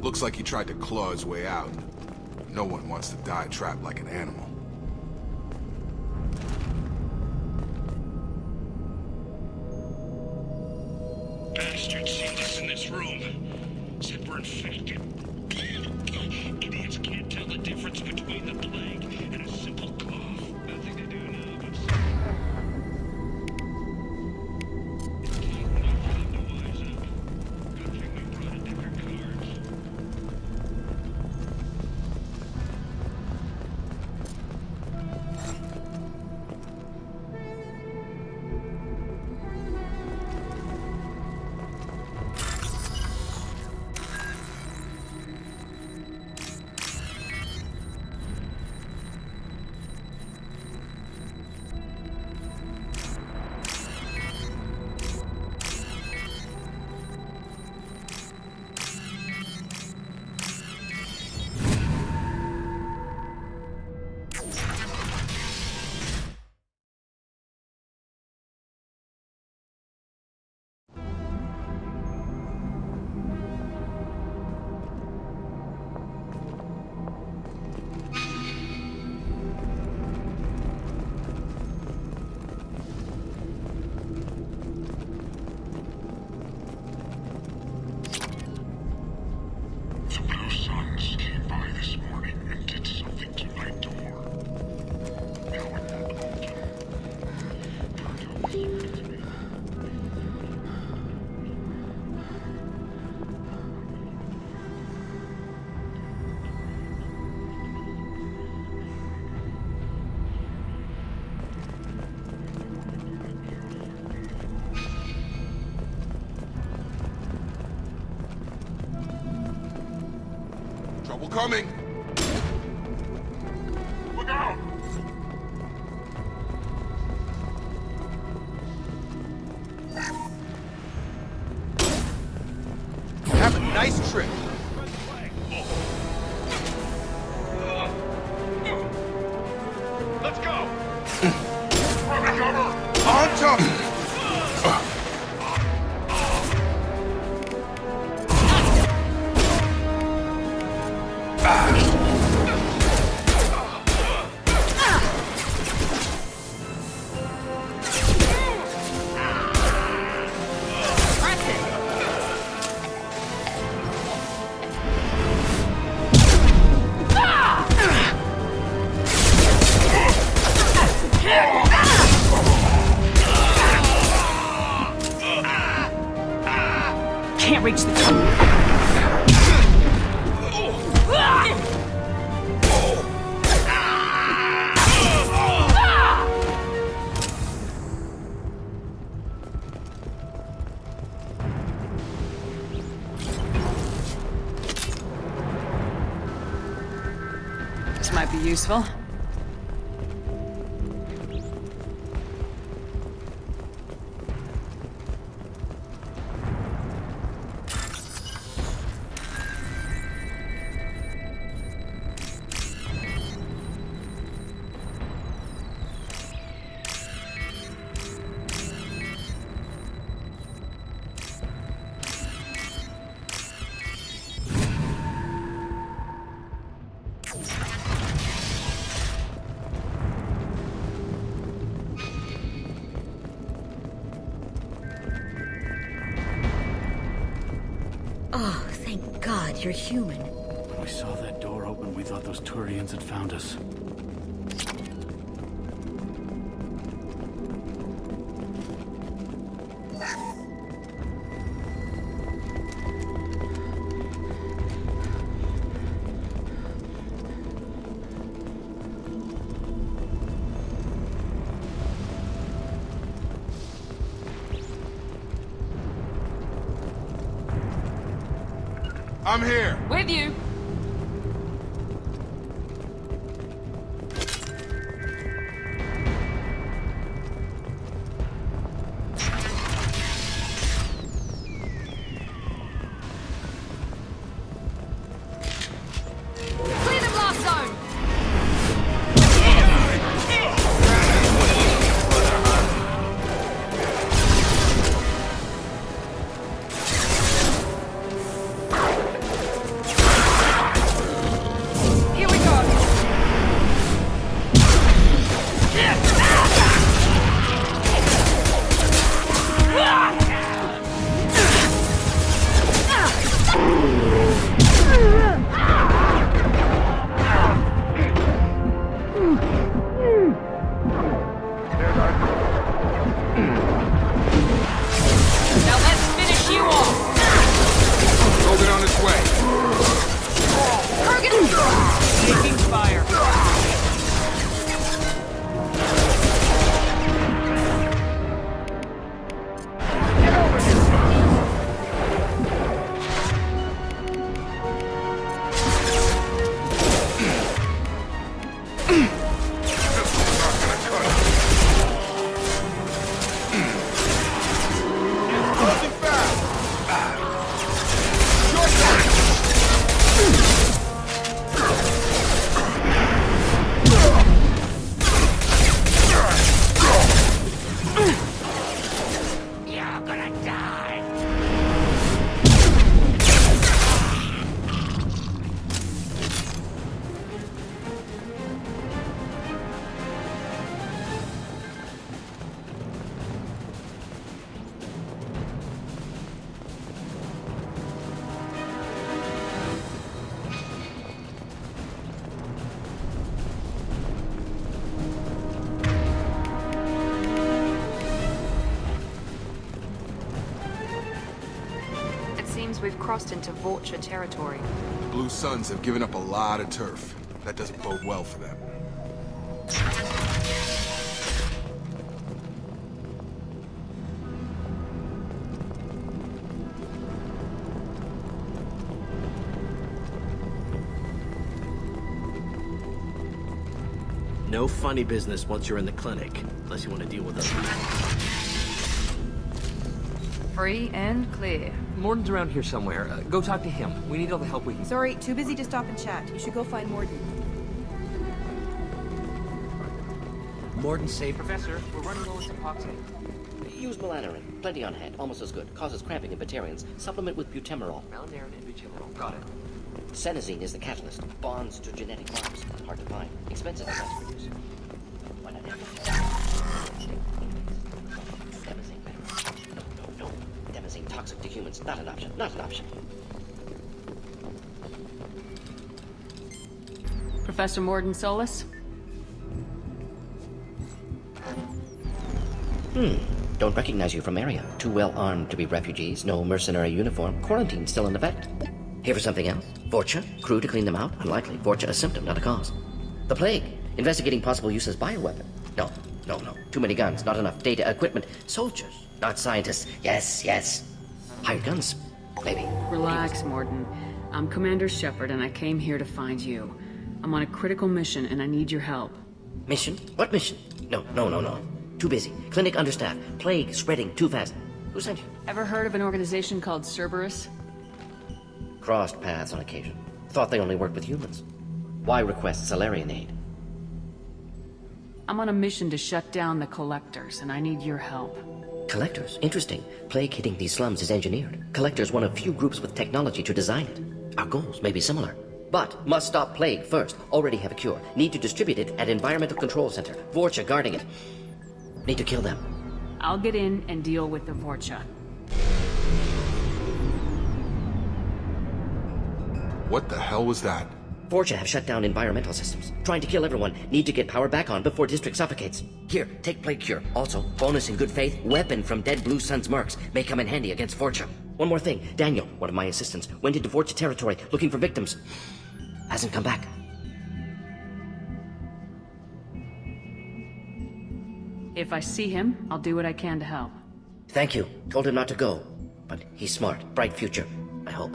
Looks like he tried to claw his way out. No one wants to die trapped like an animal. Bastards sealed us in this room. Said we're infected. Idiots can't tell the difference between the plague and a simple cough. Nothing to do now but sit. Time to wise up. Good thing we brought a deck of cards. Trouble coming! Look out! Have a nice trip. Let's go! Run the cover! On top! Can't reach the top. This might be useful. Oh, thank God you're human. When we saw that door open, we thought those Turians had found us. I'm here. With you. Clear the blast zone! way! Taking fire. We've crossed into Vorcha territory. Blue Suns have given up a lot of turf. That doesn't bode well for them. No funny business once you're in the clinic, unless you want to deal with us. Free and clear. Morden's around here somewhere. Go talk to him. We need all the help we can. Sorry, too busy to stop and chat. You should go find Morden. Morden's safe. Professor, we're running low on epoxy. Use melanorin. Plenty on hand. Almost as good. Causes cramping in Batarians. Supplement with butemerol. Melanorin and butylenol. Got it. Senesine is the catalyst. Bonds to genetic markers. Hard to find. Expensive and mass produced. Why not No. Demazine toxic to humans. Not an option. Not an option. Professor Morden Solus? Don't recognize you from area. Too well armed to be refugees. No mercenary uniform. Quarantine still in effect. Here for something else? Vorcha? Crew to clean them out? Unlikely. Vorcha a symptom, not a cause. The plague. Investigating possible use as bioweapon. No. Too many guns. Not enough data, equipment. Soldiers. Not scientists. Yes. Hired guns. Maybe. Relax, Morden. I'm Commander Shepard, and I came here to find you. I'm on a critical mission, and I need your help. Mission? What mission? No. Too busy. Clinic understaffed. Plague spreading too fast. Who sent you? Ever heard of an organization called Cerberus? Crossed paths on occasion. Thought they only worked with humans. Why request Salarian aid? I'm on a mission to shut down the Collectors, and I need your help. Collectors? Interesting. Plague hitting these slums is engineered. Collectors one of few groups with technology to design it. Our goals may be similar. But must stop Plague first. Already have a cure. Need to distribute it at Environmental Control Center. Vorcha guarding it. Need to kill them. I'll get in and deal with the Vorcha. What the hell was that? Vorcha have shut down environmental systems. Trying to kill everyone. Need to get power back on before District suffocates. Here, take Plague Cure. Also, bonus in good faith, weapon from dead Blue Sun's mercs. May come in handy against Vorcha. One more thing. Daniel, one of my assistants, went into Vorcha territory looking for victims. Hasn't come back. If I see him, I'll do what I can to help. Thank you. Told him not to go. But he's smart. Bright future. I hope.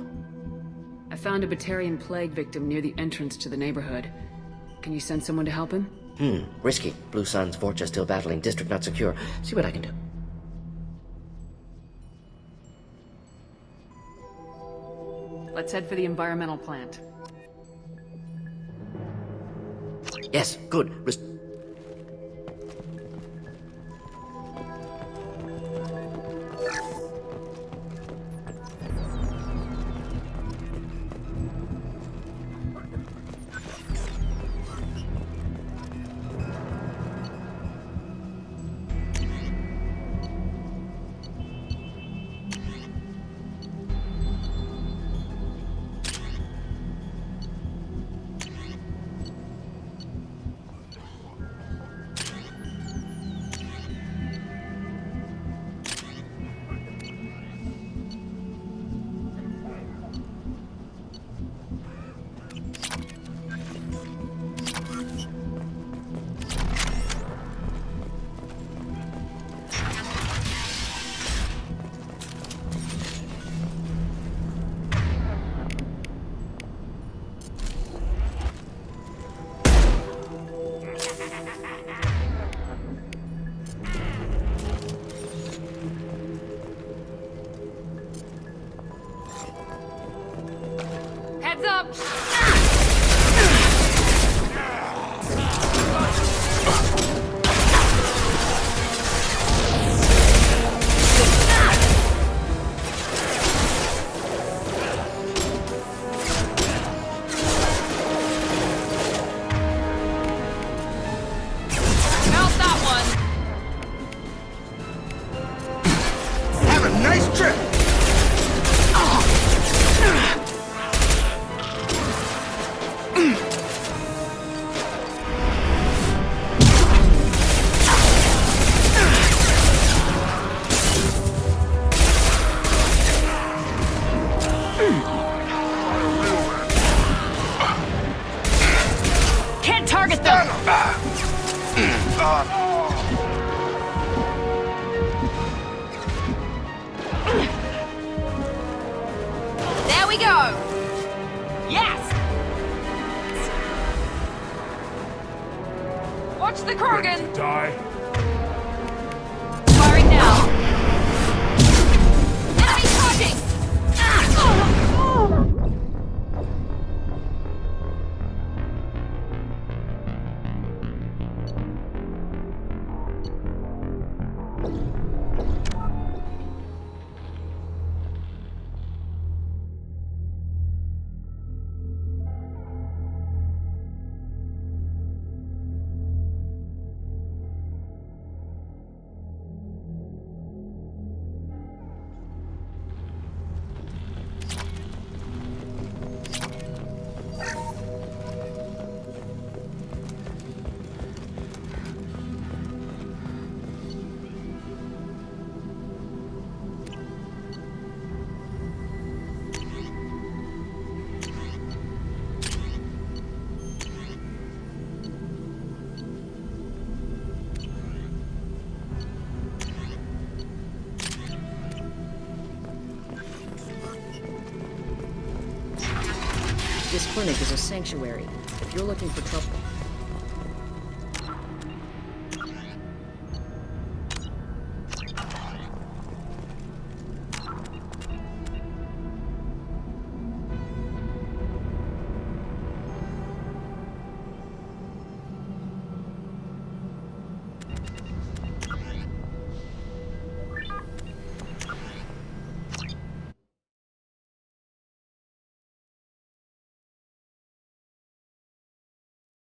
I found a Batarian plague victim near the entrance to the neighborhood. Can you send someone to help him? Risky. Blue Sun's Vorcha still battling. District not secure. See what I can do. Let's head for the environmental plant. Yes, good. Heads up! Mount that one! Have a nice trip! Can't target them! There we go! Yes! Watch the Krogan! Die. Firing now! Enemy charging! This clinic is a sanctuary. If you're looking for trouble,